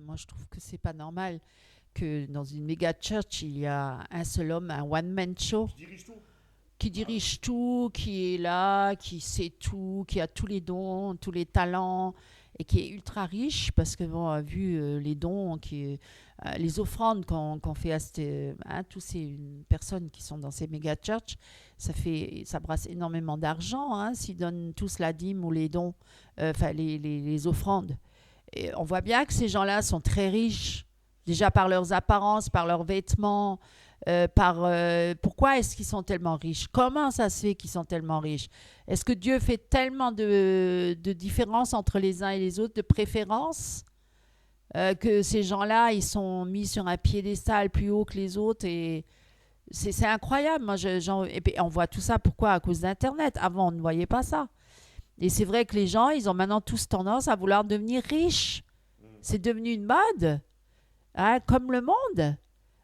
moi, je trouve que c'est pas normal que dans une méga church, il y a un seul homme, un one-man show, Qui dirige tout. qui Ah oui. dirige tout, qui est là, qui sait tout, qui a tous les dons, tous les talents, et qui est ultra riche, parce que, bon, vu les dons, les offrandes qu'on fait à tous ces personnes qui sont dans ces méga church, ça brasse énormément d'argent, hein, s'ils donnent tous la dîme ou les dons, enfin les offrandes. Et on voit bien que ces gens-là sont très riches, déjà par leurs apparences, par leurs vêtements, pourquoi est-ce qu'ils sont tellement riches? Comment ça se fait qu'ils sont tellement riches? Est-ce que Dieu fait tellement de différences entre les uns et les autres, de préférences, que ces gens-là, ils sont mis sur un piédestal plus haut que les autres et c'est incroyable. Moi, et puis, on voit tout ça, pourquoi? À cause d'Internet. Avant, on ne voyait pas ça. Et c'est vrai que les gens, ils ont maintenant tous tendance à vouloir devenir riches. Mm. C'est devenu une mode, hein, comme le monde.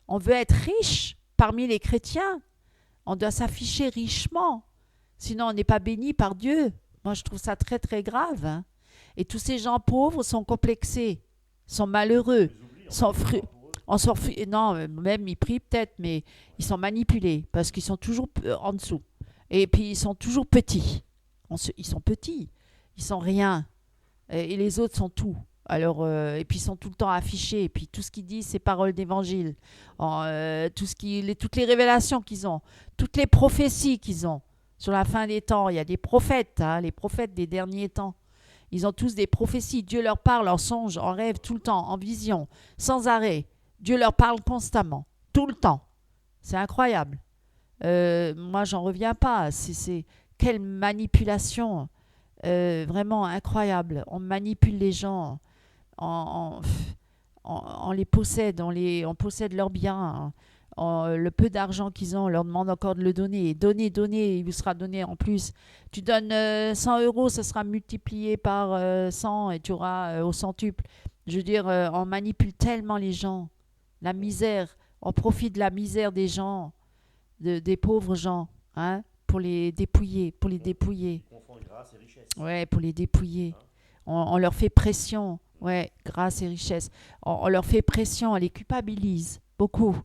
On veut être riche parmi les chrétiens. On doit s'afficher richement. Sinon, on n'est pas béni par Dieu. Moi, je trouve ça très, très grave, hein. Et tous ces gens pauvres sont complexés, sont On malheureux, les oublie, en fait, sont on prie fru- pas pour eux. non, même ils prient peut-être, mais ils sont manipulés parce qu'ils sont toujours en dessous. Et puis, ils sont toujours petits. Ils sont petits. Ils sont rien. Et les autres sont tout. Alors, et puis ils sont tout le temps affichés. Et puis tout ce qu'ils disent, c'est paroles d'évangile. Toutes les révélations qu'ils ont, toutes les prophéties qu'ils ont sur la fin des temps. Il y a des prophètes, hein, les prophètes des derniers temps. Ils ont tous des prophéties. Dieu leur parle en songe, en rêve, tout le temps, en vision, sans arrêt. Dieu leur parle constamment, tout le temps. C'est incroyable. Moi, j'en reviens pas. Quelle manipulation, vraiment incroyable. On manipule les gens, on, on les possède, on possède leurs biens, hein. Le peu d'argent qu'ils ont, on leur demande encore de le donner. Donnez, donnez, il vous sera donné en plus. Tu donnes 100 euros, ça sera multiplié par 100 et tu auras au centuple. Je veux dire, on manipule tellement les gens. La misère, on profite de la misère des gens, des pauvres gens, hein, pour les dépouiller, pour les Ils dépouiller. confondent grâce et richesse. Ouais, pour les dépouiller. Hein. On leur fait pression. Mm. Ouais, grâce et richesse. On leur fait pression, on les culpabilise. Beaucoup.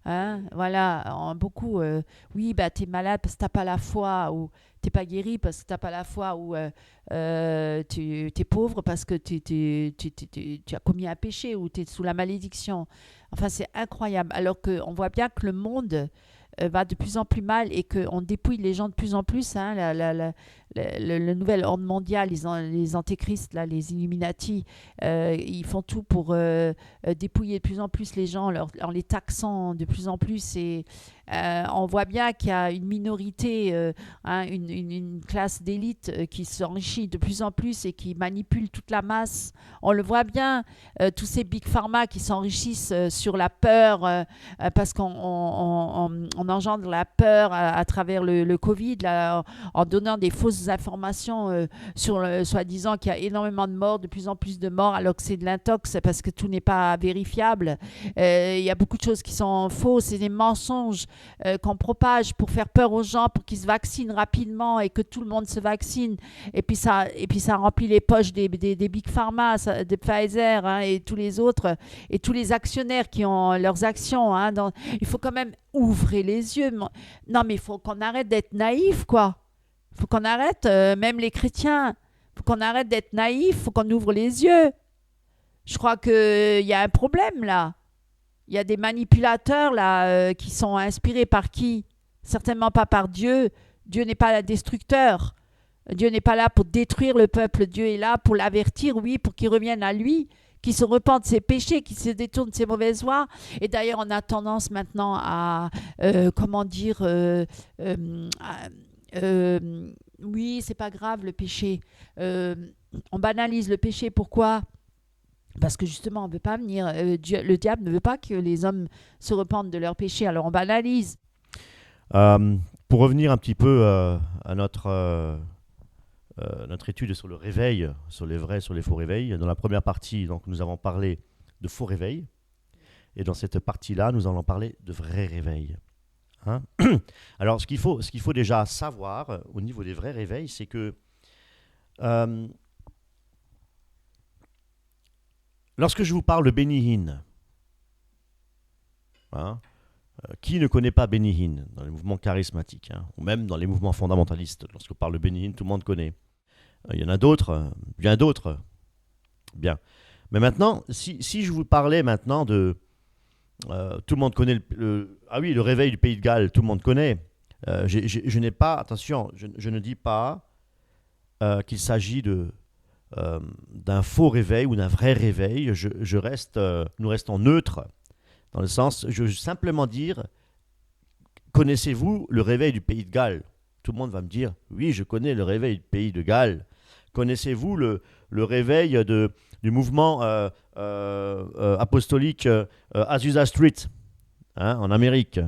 Hein, Mm. voilà, beaucoup. Oui, bah, t'es malade parce que t'as pas la foi, ou t'es pas guéri parce que t'as pas la foi, ou tu es pauvre parce que tu as commis un péché, ou tu es sous la malédiction. Enfin, c'est incroyable. Alors qu'on voit bien que le monde va de plus en plus mal et qu'on dépouille les gens de plus en plus, hein, le nouvel ordre mondial, les antéchrists, là, les Illuminati, ils font tout pour dépouiller de plus en plus les gens en les taxant de plus en plus. Et on voit bien qu'il y a une minorité, hein, une classe d'élite qui s'enrichit de plus en plus et qui manipule toute la masse. On le voit bien, tous ces big pharma qui s'enrichissent sur la peur, parce qu'on engendre la peur à travers le Covid, là, en donnant des fausses informations sur soi-disant qu'il y a énormément de morts, de plus en plus de morts, alors que c'est de l'intox parce que tout n'est pas vérifiable. Il y a beaucoup de choses qui sont fausses, c'est des mensonges qu'on propage pour faire peur aux gens, pour qu'ils se vaccinent rapidement et que tout le monde se vaccine. Et puis ça remplit les poches des big pharma, de Pfizer, hein, et tous les autres, et tous les actionnaires qui ont leurs actions, hein, il faut quand même ouvrir les yeux. Non, mais il faut qu'on arrête d'être naïf, quoi. Il faut qu'on arrête, même les chrétiens, il faut qu'on arrête d'être naïf, il faut qu'on ouvre les yeux. Je crois qu'il y a un problème là. Il y a des manipulateurs là qui sont inspirés par qui? Certainement pas par Dieu. Dieu n'est pas un destructeur. Dieu n'est pas là pour détruire le peuple. Dieu est là pour l'avertir, oui, pour qu'il revienne à lui, qu'il se repente de ses péchés, qu'il se détourne de ses mauvaises voies. Et d'ailleurs, on a tendance maintenant à, comment dire, oui, c'est pas grave le péché. Euh, on banalise le péché. Pourquoi? Parce que justement, on ne veut pas venir. Le diable ne veut pas que les hommes se repentent de leurs péchés. Alors on banalise. Euh, pour revenir un petit peu à notre étude sur le réveil, sur les vrais, sur les faux réveils, dans la première partie, donc, nous avons parlé de faux réveils. Et dans cette partie-là, nous allons parler de vrais réveils. Hein. Alors, ce qu'il faut déjà savoir au niveau des vrais réveils, c'est que euh, lorsque je vous parle de Benny Hinn, hein, qui ne connaît pas Benny Hinn dans les mouvements charismatiques, hein, ou même dans les mouvements fondamentalistes? Lorsqu'on parle de Benny Hinn, tout le monde connaît. Il y en a d'autres, bien d'autres. Bien. Mais maintenant, si je vous parlais maintenant de... tout le monde connaît ah oui, le réveil du Pays de Galles, tout le monde connaît. Je n'ai pas... Attention, je ne dis pas qu'il s'agit d'un faux réveil ou d'un vrai réveil. Nous restons neutres. Dans le sens, je veux simplement dire, connaissez-vous le réveil du Pays de Galles? Tout le monde va me dire, oui, je connais le réveil du Pays de Galles. Connaissez-vous le réveil du mouvement apostolique Azusa Street, hein, en Amérique?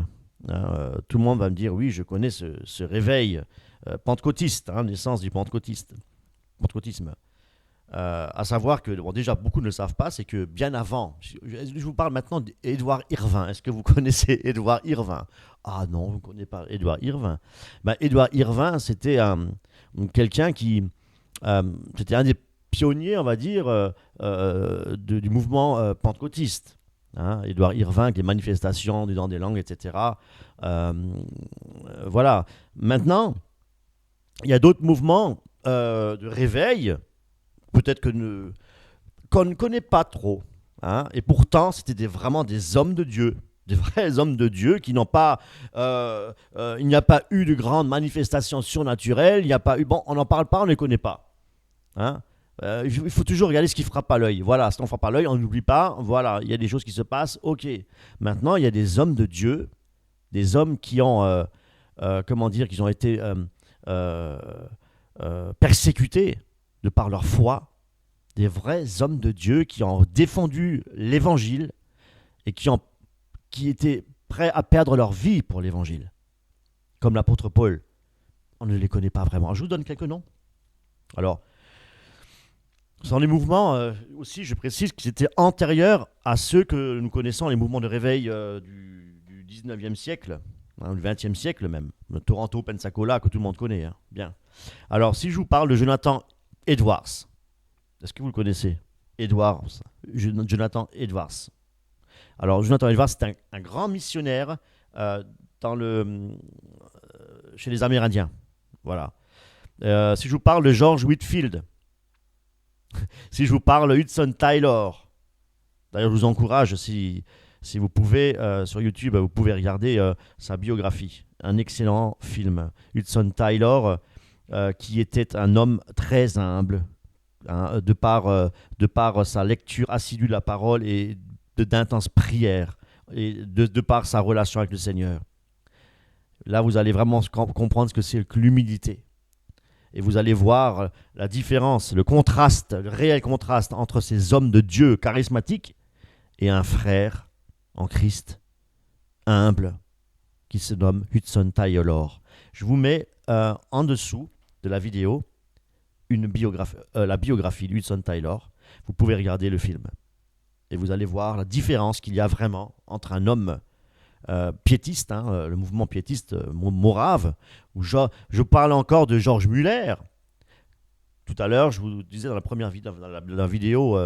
Tout le monde va me dire, oui, je connais ce réveil pentecôtiste, hein, naissance du pentecôtisme. À savoir que, bon, déjà, beaucoup ne le savent pas, c'est que bien avant, je vous parle maintenant d'Édouard Irvin. Est-ce que vous connaissez Édouard Irvin? Ah non, vous ne connaissez pas Édouard Irvin. Ben, Édouard Irvin, c'était quelqu'un qui... c'était un des pionniers, on va dire, du mouvement pentecôtiste. Hein, Édouard Irvin, avec les manifestations dans des langues, etc. Voilà. Maintenant, il y a d'autres mouvements de réveil, peut-être qu'on ne connaît pas trop. Hein, et pourtant, c'était vraiment des hommes de Dieu. Des vrais hommes de Dieu qui n'ont pas... il n'y a pas eu de grandes manifestations surnaturelles. Il n'y a pas eu... Bon, on n'en parle pas, on ne les connaît pas. Hein, il faut toujours regarder ce qui frappe à l'œil. Voilà, ce qu'on frappe à l'œil, on n'oublie pas. Voilà, il y a des choses qui se passent. Ok. Maintenant, il y a des hommes de Dieu, des hommes qui ont... comment dire, qui ont été persécutés de par leur foi. Des vrais hommes de Dieu qui ont défendu l'évangile et qui étaient prêts à perdre leur vie pour l'évangile. Comme l'apôtre Paul. On ne les connaît pas vraiment. Je vous donne quelques noms. Alors, ce sont des mouvements, aussi, je précise, qui étaient antérieurs à ceux que nous connaissons, les mouvements de réveil du 19e siècle, hein, du 20e siècle même. Le Toronto Pensacola, que tout le monde connaît. Hein. Bien. Alors, si je vous parle de Jonathan Edwards, est-ce que vous le connaissez? Jonathan Edwards. Alors, Jonathan Edwards, c'est un grand missionnaire chez les Amérindiens. Voilà. Si je vous parle de George Whitefield, si je vous parle de Hudson Taylor, d'ailleurs, je vous encourage, si vous pouvez, sur YouTube, vous pouvez regarder sa biographie. Un excellent film. Hudson Taylor, qui était un homme très humble, hein, de par sa lecture assidue de la parole et d'intenses prières, et de par sa relation avec le Seigneur. Là, vous allez vraiment comprendre ce que c'est que l'humilité. Et vous allez voir la différence, le contraste, le réel contraste entre ces hommes de Dieu charismatiques et un frère en Christ, humble, qui se nomme Hudson Taylor. Je vous mets en dessous de la vidéo la biographie de Hudson Taylor. Vous pouvez regarder le film. Et vous allez voir la différence qu'il y a vraiment entre un homme piétiste, hein, le mouvement piétiste morave, où je parle encore de George Muller. Tout à l'heure, je vous disais dans la première vidéo,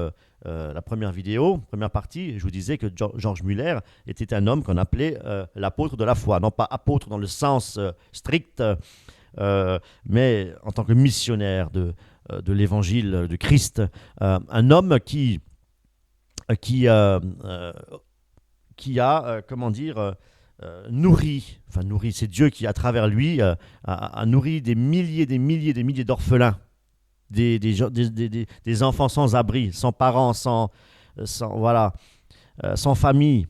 première partie, je vous disais que George Muller était un homme qu'on appelait l'apôtre de la foi. Non pas apôtre dans le sens strict, mais en tant que missionnaire de l'évangile de Christ. Un homme qui a nourri, c'est Dieu qui à travers lui a nourri des milliers d'orphelins, des enfants sans abri, sans parents, sans famille.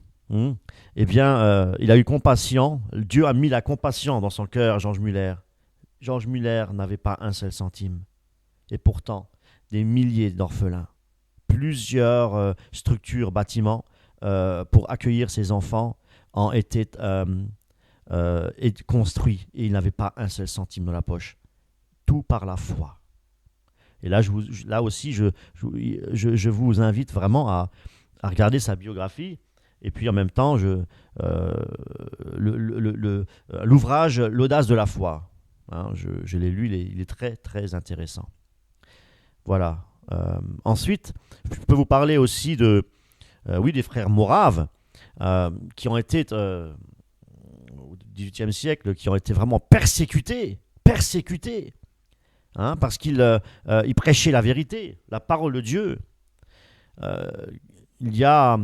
Eh bien, il a eu compassion. Dieu a mis la compassion dans son cœur, George Muller. George Muller n'avait pas un seul centime. Et pourtant, des milliers d'orphelins, plusieurs structures, bâtiments pour accueillir ces enfants ont été construits. Et il n'avait pas un seul centime dans la poche. Tout par la foi. Et là, là aussi, je vous invite vraiment à regarder sa biographie. Et puis en même temps, l'ouvrage L'audace de la foi. Hein, je l'ai lu, il est très très intéressant. Voilà. Ensuite, je peux vous parler aussi des frères moraves qui ont été, au XVIIIe siècle, qui ont été vraiment persécutés, hein, parce qu'ils ils prêchaient la vérité, la parole de Dieu. Euh, il y a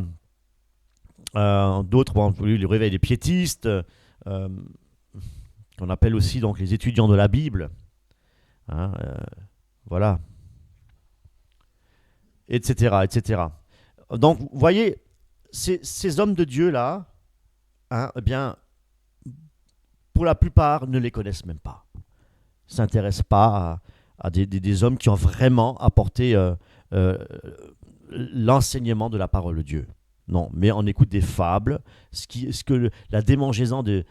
d'autres, le réveil des piétistes, qu'on appelle aussi donc les étudiants de la Bible, hein, voilà, etc. Donc, vous voyez, ces hommes de Dieu là, hein, eh bien, pour la plupart, ne les connaissent même pas. Ils ne s'intéressent pas à des hommes qui ont vraiment apporté l'enseignement de la parole de Dieu. Non, mais on écoute des fables, la démangeaison des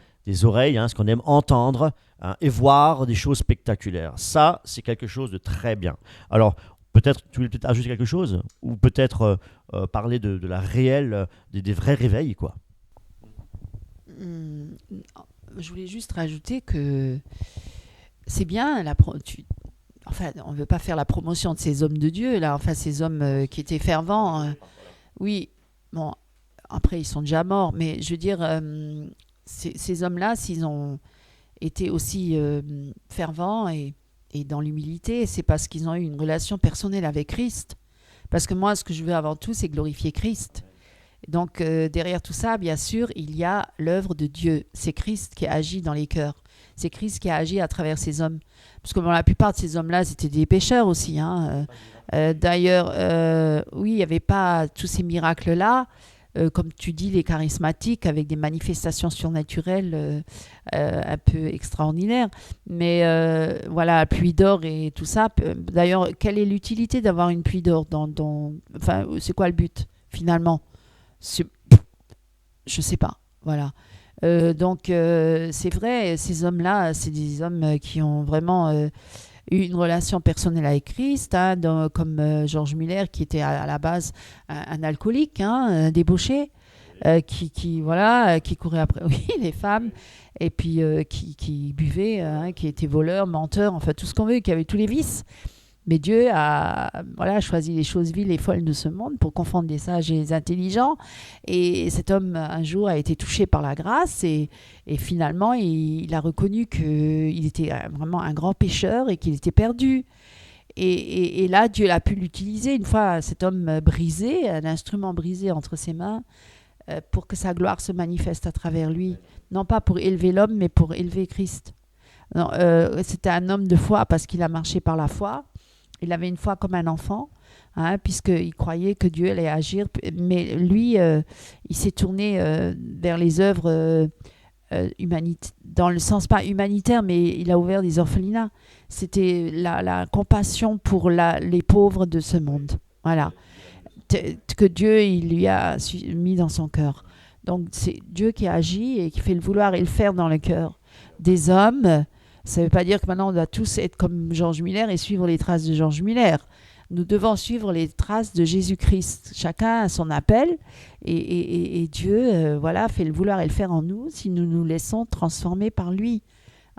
oreilles, hein, ce qu'on aime entendre, hein, et voir des choses spectaculaires. Ça, c'est quelque chose de très bien. Alors, peut-être, tu voulais peut-être ajouter quelque chose, ou peut-être parler de la réelle, des vrais réveils, quoi. Je voulais juste rajouter que c'est bien, enfin, on ne veut pas faire la promotion de ces hommes de Dieu, là, enfin, ces hommes qui étaient fervents. Oui, bon, après, ils sont déjà morts, mais je veux dire, ces hommes-là, s'ils ont été aussi fervents et dans l'humilité, c'est parce qu'ils ont eu une relation personnelle avec Christ. Parce que moi, ce que je veux avant tout, c'est glorifier Christ. Donc, derrière tout ça, bien sûr, il y a l'œuvre de Dieu. C'est Christ qui agit dans les cœurs. C'est Christ qui a agi à travers ces hommes. Parce que bon, la plupart de ces hommes-là, c'était des pécheurs aussi. Hein. D'ailleurs, oui, il n'y avait pas tous ces miracles-là. Comme tu dis, les charismatiques avec des manifestations surnaturelles un peu extraordinaires. Mais voilà, la pluie d'or et tout ça. D'ailleurs, quelle est l'utilité d'avoir une pluie d'or Enfin, c'est quoi le but, finalement? Je sais pas. Voilà. Donc, c'est vrai, ces hommes-là, c'est des hommes qui ont vraiment eu une relation personnelle avec Christ, hein, comme George Miller, qui était à la base un alcoolique, hein, un débauché, qui courait après les femmes, et puis qui buvait, hein, qui était voleur, menteur, enfin tout ce qu'on veut, qui avait tous les vices. Mais Dieu a choisi les choses viles et folles de ce monde pour confondre les sages et les intelligents. Et cet homme, un jour, a été touché par la grâce et finalement, il a reconnu qu'il était vraiment un grand pécheur et qu'il était perdu. Et là, Dieu a pu l'utiliser une fois cet homme brisé, un instrument brisé entre ses mains, pour que sa gloire se manifeste à travers lui. Non pas pour élever l'homme, mais pour élever Christ. Non, c'était un homme de foi parce qu'il a marché par la foi. Il avait une foi comme un enfant, hein, puisqu'il croyait que Dieu allait agir. Mais lui, il s'est tourné vers les œuvres humanitaires, dans le sens pas humanitaire, mais il a ouvert des orphelinats. C'était la compassion pour les pauvres de ce monde. Voilà. Que Dieu il lui a mis dans son cœur. Donc c'est Dieu qui agit et qui fait le vouloir et le faire dans le cœur des hommes. Ça ne veut pas dire que maintenant on doit tous être comme George Miller et suivre les traces de George Miller. Nous devons suivre les traces de Jésus-Christ. Chacun a son appel et Dieu fait le vouloir et le faire en nous si nous nous laissons transformer par lui.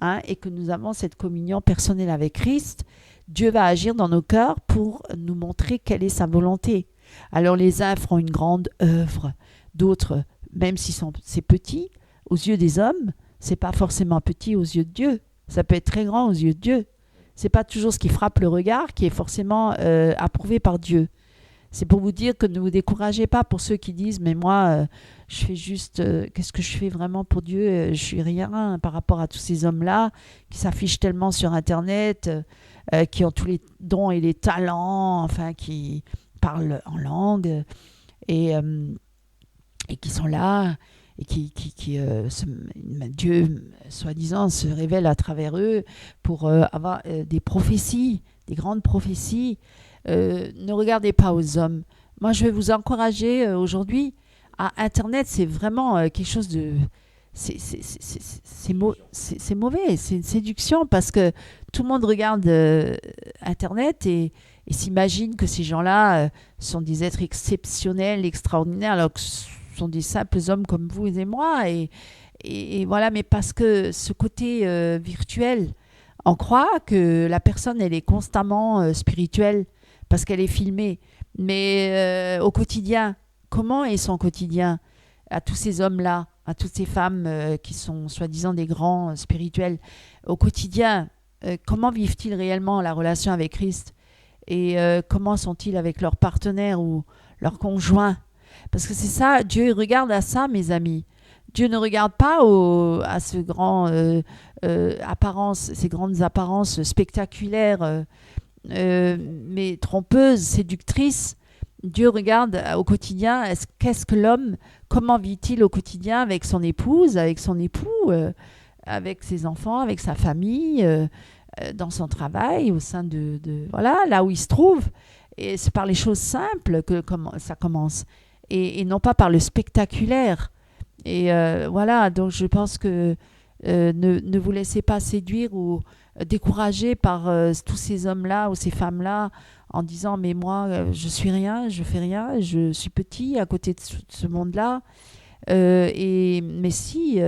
Hein, et que nous avons cette communion personnelle avec Christ. Dieu va agir dans nos cœurs pour nous montrer quelle est sa volonté. Alors les uns feront une grande œuvre, d'autres, même si c'est petit, aux yeux des hommes, c'est pas forcément petit aux yeux de Dieu. Ça peut être très grand aux yeux de Dieu. C'est pas toujours ce qui frappe le regard qui est forcément approuvé par Dieu. C'est pour vous dire que ne vous découragez pas pour ceux qui disent « Mais moi, je fais juste... qu'est-ce que je fais vraiment pour Dieu ? Je suis rien par rapport à tous ces hommes-là qui s'affichent tellement sur Internet, qui ont tous les dons et les talents, enfin, qui parlent en langue et qui sont là... » et Dieu, soi-disant, se révèle à travers eux pour avoir des prophéties, des grandes prophéties. Ne regardez pas aux hommes. Moi, je vais vous encourager aujourd'hui. Internet, c'est vraiment quelque chose de... C'est mauvais, c'est une séduction parce que tout le monde regarde Internet et s'imagine que ces gens-là sont des êtres exceptionnels, extraordinaires, alors que sont des simples hommes comme vous et moi. Et voilà, mais parce que ce côté virtuel, on croit que la personne, elle est constamment spirituelle parce qu'elle est filmée. Mais au quotidien, comment est son quotidien à tous ces hommes-là, à toutes ces femmes qui sont soi-disant des grands spirituels, au quotidien, comment vivent-ils réellement la relation avec Christ et comment sont-ils avec leurs partenaires ou leurs conjoints? Parce que c'est ça, Dieu regarde à ça, mes amis. Dieu ne regarde pas à ce grand, ces grandes apparences spectaculaires, mais trompeuses, séductrices. Dieu regarde au quotidien, qu'est-ce que l'homme, comment vit-il au quotidien avec son épouse, avec son époux, avec ses enfants, avec sa famille, dans son travail, au sein voilà, là où il se trouve. Et c'est par les choses simples que ça commence, et non pas par le spectaculaire. Et voilà, donc je pense que ne vous laissez pas séduire ou décourager par tous ces hommes-là ou ces femmes-là en disant mais moi je suis rien, je fais rien, je suis petit à côté de ce monde-là. Mais si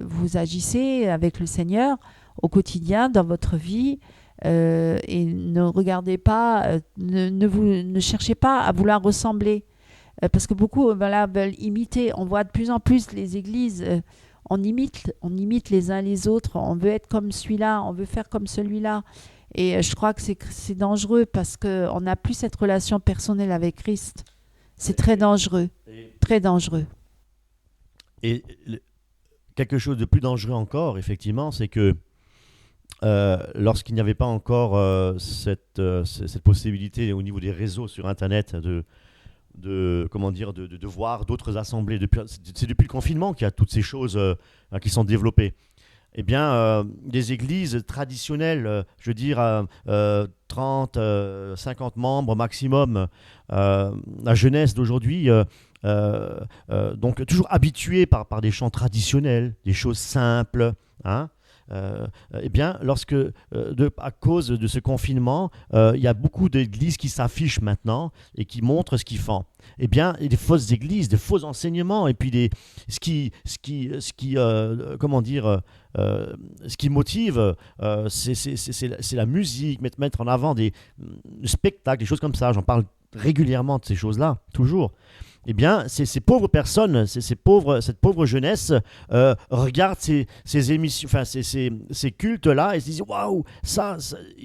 vous agissez avec le Seigneur au quotidien dans votre vie, et ne regardez pas, ne cherchez pas à vouloir ressembler, parce que beaucoup veulent imiter. On voit de plus en plus les églises, on imite les uns les autres, on veut être comme celui-là, on veut faire comme celui-là. Et je crois que c'est dangereux parce qu'on n'a plus cette relation personnelle avec Christ. C'est très dangereux, très dangereux. Et quelque chose de plus dangereux encore, effectivement, c'est que lorsqu'il n'y avait pas encore cette possibilité au niveau des réseaux sur Internet de voir d'autres assemblées, c'est depuis le confinement qu'il y a toutes ces choses qui sont développées. Eh bien, des églises traditionnelles, je veux dire, 30, 50 membres maximum, la jeunesse d'aujourd'hui, donc toujours habituée par des chants traditionnels, des choses simples, hein. Eh bien, à cause de ce confinement, il y a beaucoup d'églises qui s'affichent maintenant et qui montrent ce qu'ils font. Eh bien, des fausses églises, des faux enseignements, et puis ce qui motive, c'est la musique, mettre en avant des spectacles, des choses comme ça. J'en parle régulièrement de ces choses-là, toujours. Eh bien, ces pauvres personnes, cette pauvre jeunesse regarde ces émissions, enfin ces cultes-là et se disent waouh, ça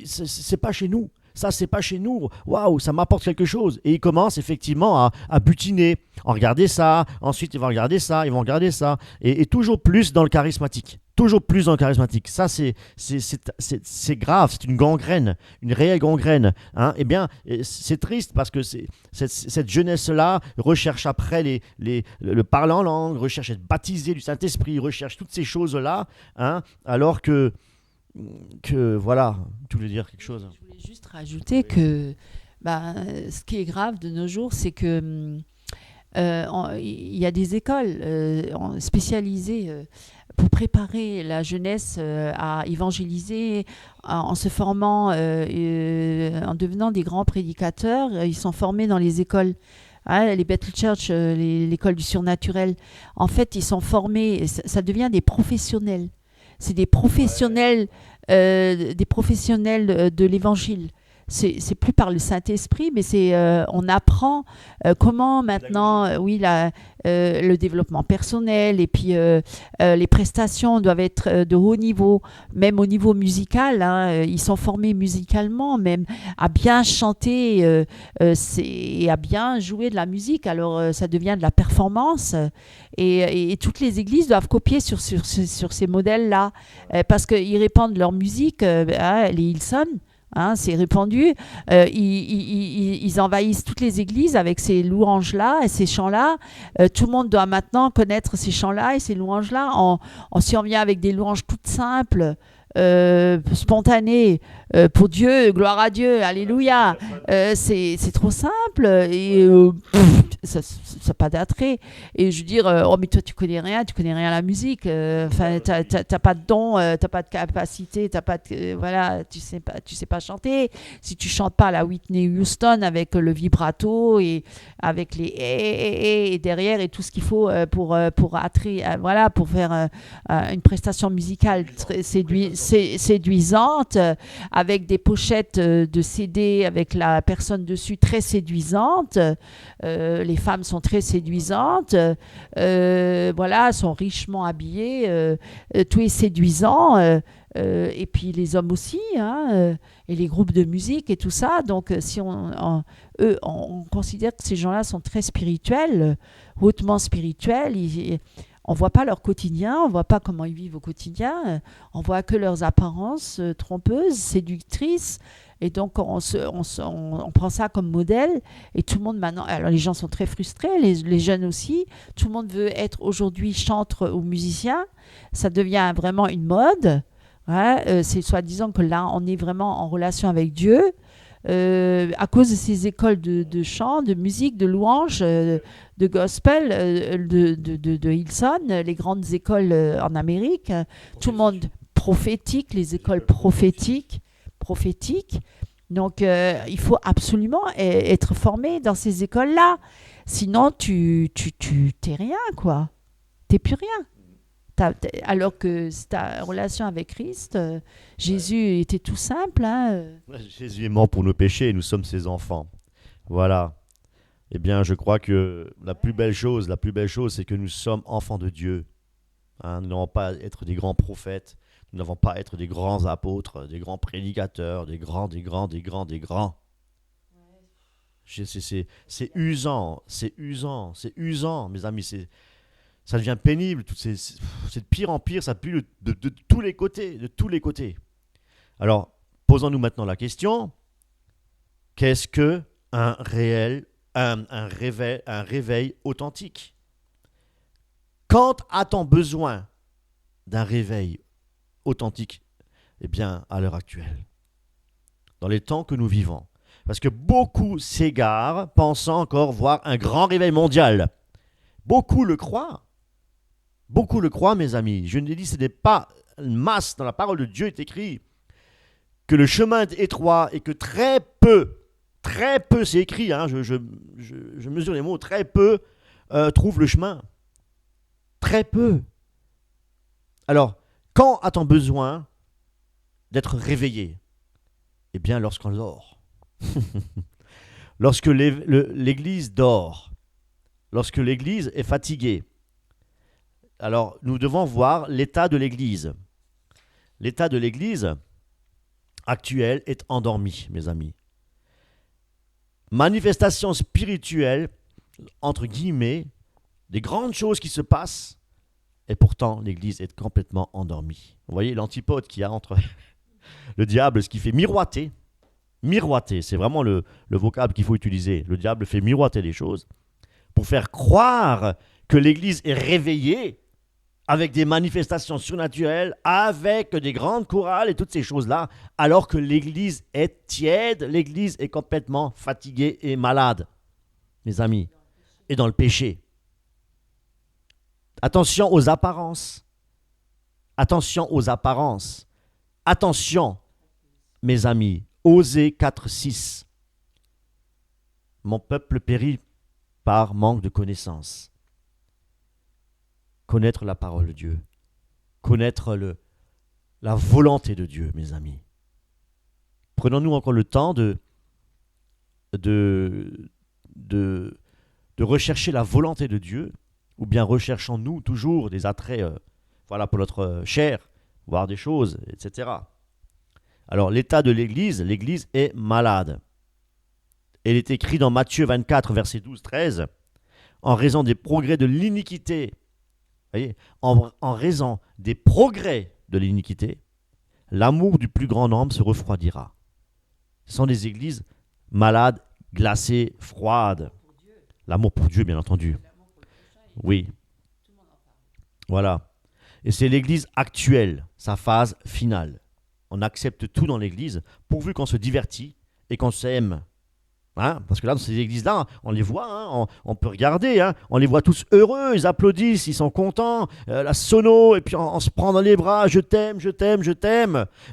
c'est pas chez nous. Ça, c'est pas chez nous. Waouh, ça m'apporte quelque chose. Et ils commencent effectivement à butiner. En regarder ça. Ensuite, ils vont regarder ça. Ils vont regarder ça. Et toujours plus dans le charismatique. Toujours plus dans le charismatique. Ça, c'est grave. C'est une gangrène. Une réelle gangrène. Hein. Eh bien, c'est triste parce que cette jeunesse-là recherche après le parler en langue, recherche à être baptisé du Saint-Esprit, recherche toutes ces choses-là. Hein, alors que voilà, tu voulais dire quelque chose? Je voulais juste rajouter que ce qui est grave de nos jours, c'est que il y a des écoles spécialisées pour préparer la jeunesse à évangéliser, en se formant, en devenant des grands prédicateurs. Ils sont formés dans les écoles. Les Bethel Church, l'école du surnaturel. En fait, ils sont formés, ça devient des professionnels. C'est des professionnels de l'évangile. C'est plus par le Saint-Esprit, mais on apprend comment maintenant, le développement personnel et puis les prestations doivent être de haut niveau, même au niveau musical. Hein, ils sont formés musicalement, même à bien chanter et à bien jouer de la musique. Alors ça devient de la performance et toutes les églises doivent copier sur ces modèles-là parce qu'ils répandent leur musique, les Hillsong. Hein, c'est répandu. Ils envahissent toutes les églises avec ces louanges-là et ces chants-là. Tout le monde doit maintenant connaître ces chants-là et ces louanges-là. Si on vient avec des louanges toutes simples, spontanées, pour Dieu, gloire à Dieu, alléluia, c'est trop simple et ça n'a pas d'attrait. Et je veux dire, oh mais toi tu connais rien à la musique, t'as pas de don, t'as pas de capacité, voilà, tu sais pas chanter. Si tu chantes pas à la Whitney Houston avec le vibrato et avec les et derrière et tout ce qu'il faut pour faire une prestation musicale séduisante, avec des pochettes de CD avec la personne dessus très séduisante. Les femmes sont très séduisantes. Voilà, sont richement habillées. Tout est séduisant. Et puis les hommes aussi, hein, et les groupes de musique et tout ça. Donc, si on considère que ces gens-là sont très spirituels, hautement spirituels, on ne voit pas leur quotidien, on ne voit pas comment ils vivent au quotidien, on voit que leurs apparences trompeuses, séductrices. Et donc, on prend ça comme modèle. Et tout le monde maintenant, alors les gens sont très frustrés, les jeunes aussi. Tout le monde veut être aujourd'hui chantre ou musicien. Ça devient vraiment une mode. Ouais, c'est soi-disant que là, on est vraiment en relation avec Dieu à cause de ces écoles de chant, de musique, de louange, de gospel, de Hillsong, les grandes écoles en Amérique. Tout le monde prophétique, les écoles prophétiques. Donc, il faut absolument être formé dans ces écoles-là. Sinon, tu t'es rien, quoi. T'es plus rien. Alors que ta relation avec Christ, Jésus était tout simple. Hein. Jésus est mort pour nos péchés et nous sommes ses enfants. Voilà. Eh bien, je crois que la plus belle chose, c'est que nous sommes enfants de Dieu. Hein, nous n'avons pas à être des grands prophètes, nous n'avons pas à être des grands apôtres, des grands prédicateurs, des grands. C'est usant, mes amis, ça devient pénible, c'est de pire en pire, ça pue de tous les côtés, Alors, posons-nous maintenant la question, qu'est-ce que un réveil authentique? Quand a-t-on besoin d'un réveil authentique? Eh bien, à l'heure actuelle, dans les temps que nous vivons. Parce que beaucoup s'égarent, pensant encore voir un grand réveil mondial. Beaucoup le croient, mes amis. Je ne dis ce n'est pas une masse. Dans la parole de Dieu est écrit que le chemin est étroit et que très peu, c'est écrit, hein, je mesure les mots, très peu trouvent le chemin. Très peu. Alors, quand a-t-on besoin d'être réveillé? Eh bien, lorsqu'on dort. Lorsque l'Église dort. Lorsque l'Église est fatiguée. Alors, nous devons voir l'état de l'Église. L'état de l'Église actuelle est endormi, mes amis. Manifestation spirituelle, entre guillemets, des grandes choses qui se passent, et pourtant l'Église est complètement endormie. Vous voyez l'antipode qu'il y a entre le diable, ce qui fait miroiter. Miroiter, c'est vraiment le vocable qu'il faut utiliser. Le diable fait miroiter les choses pour faire croire que l'Église est réveillée avec des manifestations surnaturelles, avec des grandes chorales et toutes ces choses-là, alors que l'Église est tiède, l'Église est complètement fatiguée et malade, mes amis, et dans le péché. Attention aux apparences. Attention, mes amis. Osée 4:6. Mon peuple périt par manque de connaissance. Connaître la parole de Dieu. Connaître la volonté de Dieu, mes amis. Prenons-nous encore le temps de rechercher la volonté de Dieu, ou bien recherchons-nous toujours des attraits pour notre chair, voir des choses, etc. Alors, l'état de l'Église est malade. Il est écrit dans Matthieu 24, versets 12-13, en raison des progrès de l'iniquité, voyez, en raison des progrès de l'iniquité, l'amour du plus grand nombre se refroidira. Ce sont des églises malades, glacées, froides. L'amour pour Dieu, bien entendu. Oui. Voilà. Et c'est l'église actuelle, sa phase finale. On accepte tout dans l'église, pourvu qu'on se divertit et qu'on s'aime. Hein? Parce que là, dans ces églises-là, on les voit, hein, on peut regarder, hein, on les voit tous heureux, ils applaudissent, ils sont contents, la sono, et puis on se prend dans les bras, je t'aime.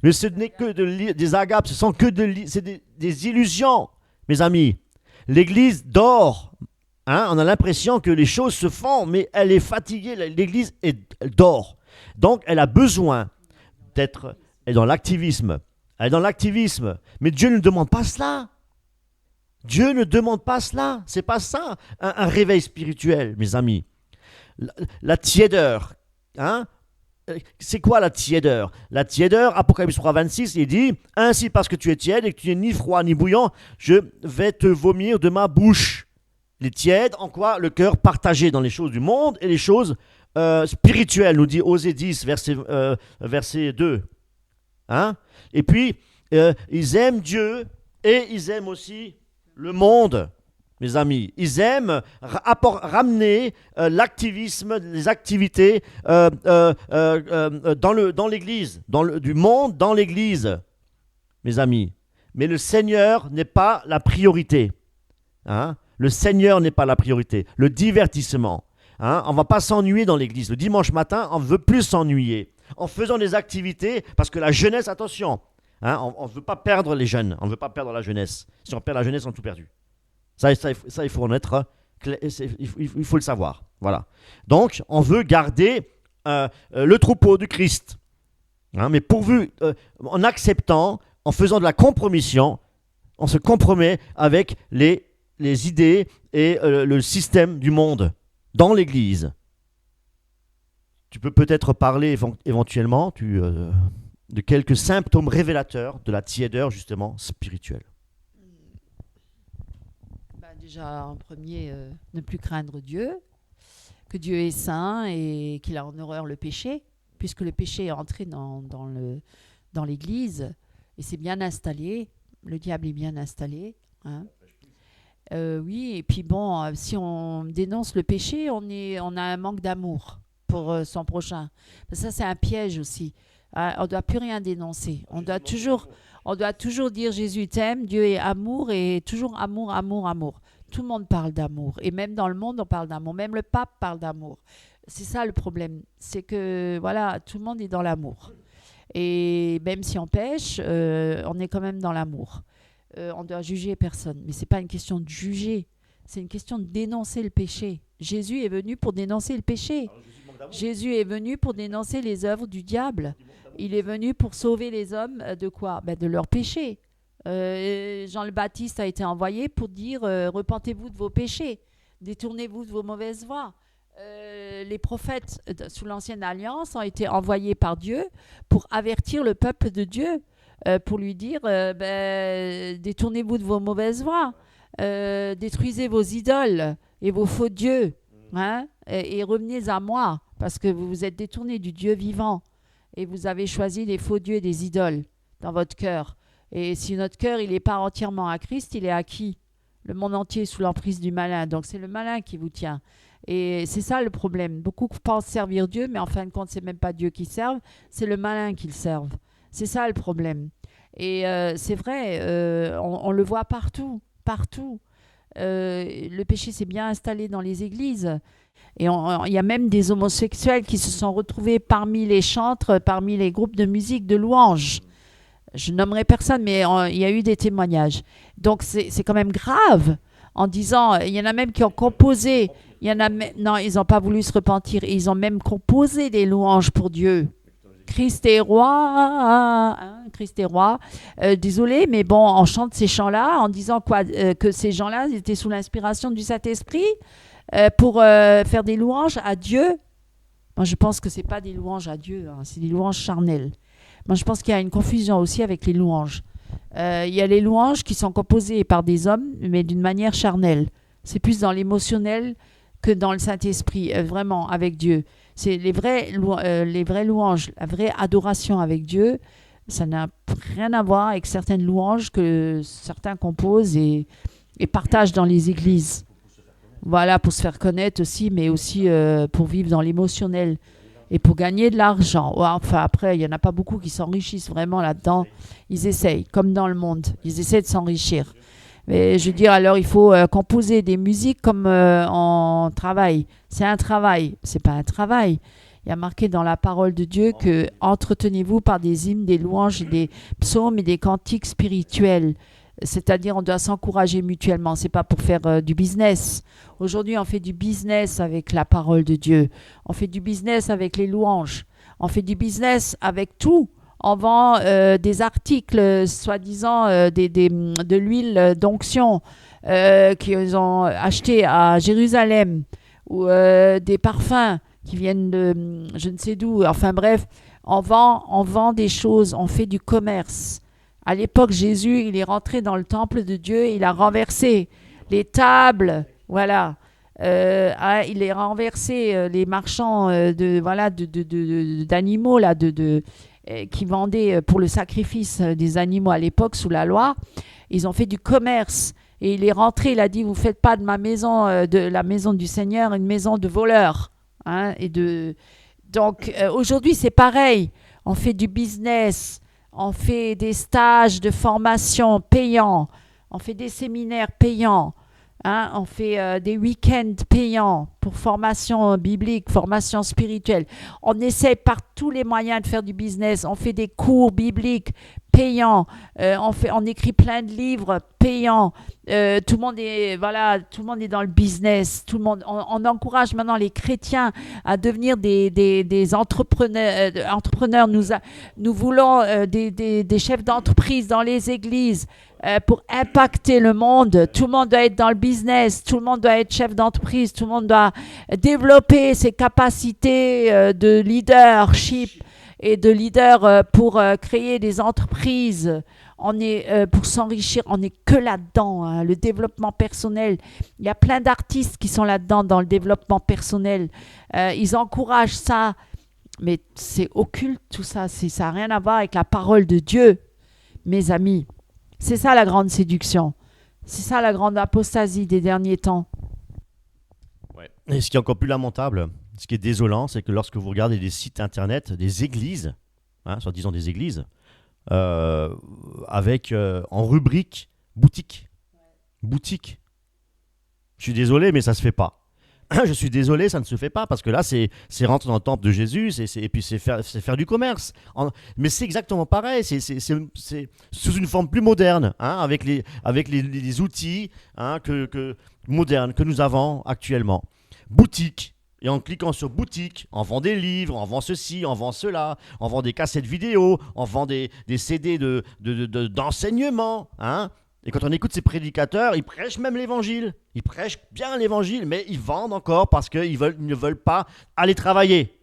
Mais ce n'est que des agapes, ce sont que des illusions, mes amis. L'église dort. Hein, on a l'impression que les choses se font, mais elle est fatiguée, l'église elle dort. Donc, elle a besoin d'être elle est dans l'activisme. Elle est dans l'activisme. Mais Dieu ne demande pas cela. Dieu ne demande pas cela. C'est pas ça, un réveil spirituel, mes amis. La tiédeur. Hein? C'est quoi la tiédeur? La tiédeur, Apocalypse 3, 26, il dit « Ainsi parce que tu es tiède et que tu n'es ni froid ni bouillant, je vais te vomir de ma bouche. » Les tièdes, en quoi? Le cœur partagé dans les choses du monde et les choses spirituelles, nous dit Osée 10, verset 2. Hein? Et puis, ils aiment Dieu et ils aiment aussi le monde, mes amis. Ils aiment ramener l'activisme, les activités dans l'Église, du monde dans l'Église, mes amis. Mais le Seigneur n'est pas la priorité. Hein? Le Seigneur n'est pas la priorité. Le divertissement. Hein? On ne va pas s'ennuyer dans l'Église. Le dimanche matin, on ne veut plus s'ennuyer. En faisant des activités, parce que la jeunesse, attention, hein, on ne veut pas perdre les jeunes, on ne veut pas perdre la jeunesse. Si on perd la jeunesse, on a tout perdu. Ça, il faut en être, il faut le savoir. Voilà. Donc, on veut garder le troupeau du Christ. Hein, mais pourvu, en acceptant, en faisant de la compromission, on se compromet avec les idées et le système du monde dans l'Église. Tu peux peut-être parler éventuellement de quelques symptômes révélateurs de la tiédeur, justement, spirituelle. Déjà, en premier, ne plus craindre Dieu, que Dieu est saint et qu'il a en horreur le péché, puisque le péché est entré dans l'Église et c'est bien installé, le diable est bien installé. Hein. Oui, et puis bon, si on dénonce le péché, on a un manque d'amour pour son prochain. Ça, c'est un piège aussi. On ne doit plus rien dénoncer. On doit toujours dire Jésus t'aime, Dieu est amour et toujours amour, amour, amour. Tout le monde parle d'amour. Et même dans le monde, on parle d'amour. Même le pape parle d'amour. C'est ça le problème. C'est que, voilà, tout le monde est dans l'amour. Et même si on pêche, on est quand même dans l'amour. On doit juger personne. Mais ce n'est pas une question de juger. C'est une question de dénoncer le péché. Jésus est venu pour dénoncer le péché. Jésus est venu pour dénoncer les œuvres du diable. Il est venu pour sauver les hommes de quoi? De leur péché. Jean le Baptiste a été envoyé pour dire repentez-vous de vos péchés, détournez-vous de vos mauvaises voies. Les prophètes sous l'ancienne alliance ont été envoyés par Dieu pour avertir le peuple de Dieu, pour lui dire détournez-vous de vos mauvaises voies, détruisez vos idoles et vos faux dieux, hein, et revenez à moi, parce que vous vous êtes détournés du Dieu vivant et vous avez choisi des faux dieux et des idoles dans votre cœur. Et si notre cœur il n'est pas entièrement à Christ, il est à qui? Le monde entier est sous l'emprise du malin. Donc c'est le malin qui vous tient. Et c'est ça le problème. Beaucoup pensent servir Dieu, mais en fin de compte, c'est même pas Dieu qui servent, c'est le malin qu'ils servent. C'est ça le problème. Et c'est vrai, on le voit partout, partout. Le péché s'est bien installé dans les églises. Et il y a même des homosexuels qui se sont retrouvés parmi les chantres, parmi les groupes de musique, de louanges. Je nommerai personne, mais il y a eu des témoignages. Donc c'est quand même grave, en disant, il y en a même qui ont composé, non, ils n'ont pas voulu se repentir, ils ont même composé des louanges pour Dieu. Christ est roi, hein, Christ est roi. Désolé, mais bon, on chante ces chants-là en disant quoi, que ces gens-là étaient sous l'inspiration du Saint-Esprit pour faire des louanges à Dieu. Moi, je pense que ce n'est pas des louanges à Dieu, hein, c'est des louanges charnelles. Moi, je pense qu'il y a une confusion aussi avec les louanges. Il y a les louanges qui sont composées par des hommes, mais d'une manière charnelle. C'est plus dans l'émotionnel que dans le Saint-Esprit, vraiment, avec Dieu. C'est les vraies louanges, la vraie adoration avec Dieu. Ça n'a rien à voir avec certaines louanges que certains composent et partagent dans les églises. Voilà, pour se faire connaître aussi, mais aussi pour vivre dans l'émotionnel. Et pour gagner de l'argent. Enfin, après, il n'y en a pas beaucoup qui s'enrichissent vraiment là-dedans. Ils essayent, comme dans le monde. Ils essaient de s'enrichir. Mais je veux dire, alors, il faut composer des musiques comme on travaille. C'est un travail. C'est pas un travail. Il y a marqué dans la parole de Dieu que entretenez-vous par des hymnes, des louanges, des psaumes et des cantiques spirituels. C'est-à-dire, on doit s'encourager mutuellement. C'est pas pour faire du business. Aujourd'hui, on fait du business avec la parole de Dieu. On fait du business avec les louanges. On fait du business avec tout. On vend des articles, soi-disant, de l'huile d'onction qu'ils ont acheté à Jérusalem, ou des parfums qui viennent de je ne sais d'où. Enfin bref, on vend des choses, on fait du commerce. À l'époque, Jésus, il est rentré dans le temple de Dieu, il a renversé les tables, voilà. Il a renversé les marchands d'animaux là, qui vendaient pour le sacrifice des animaux à l'époque sous la loi. Ils ont fait du commerce. Et il est rentré, il a dit, vous ne faites pas de ma maison, de la maison du Seigneur, une maison de voleurs. Hein, Donc aujourd'hui, c'est pareil. On fait du business, on fait des stages de formation payants, on fait des séminaires payants. Hein, on fait des week-ends payants pour formation biblique, formation spirituelle. On essaie par tous les moyens de faire du business. On fait des cours bibliques payants. On écrit plein de livres payants. Tout le monde est dans le business. On encourage maintenant les chrétiens à devenir des entrepreneurs. Nous voulons des chefs d'entreprise dans les églises. Pour impacter le monde, tout le monde doit être dans le business, tout le monde doit être chef d'entreprise, tout le monde doit développer ses capacités de leadership et de leader pour créer des entreprises. On est pour s'enrichir, on n'est que là-dedans, hein, le développement personnel. Il y a plein d'artistes qui sont là-dedans dans le développement personnel. Ils encouragent ça, mais c'est occulte tout ça. Ça n'a rien à voir avec la parole de Dieu, mes amis. C'est ça la grande séduction. C'est ça la grande apostasie des derniers temps. Ouais. Et ce qui est encore plus lamentable, ce qui est désolant, c'est que lorsque vous regardez des sites internet, des églises, soi-disant des églises, avec en rubrique boutique. Boutique. Je suis désolé, mais ça se fait pas. Je suis désolé, ça ne se fait pas, parce que là, c'est rentrer dans le temple de Jésus, et puis c'est faire du commerce. Mais c'est exactement pareil, c'est sous une forme plus moderne, hein, avec les outils modernes que nous avons actuellement. Boutique. Et en cliquant sur boutique, on vend des livres, on vend ceci, on vend cela, on vend des cassettes vidéo, on vend des CD d'enseignement, hein. Et quand on écoute ces prédicateurs, ils prêchent même l'évangile. Ils prêchent bien l'évangile, mais ils vendent encore parce qu'ils ne veulent pas aller travailler.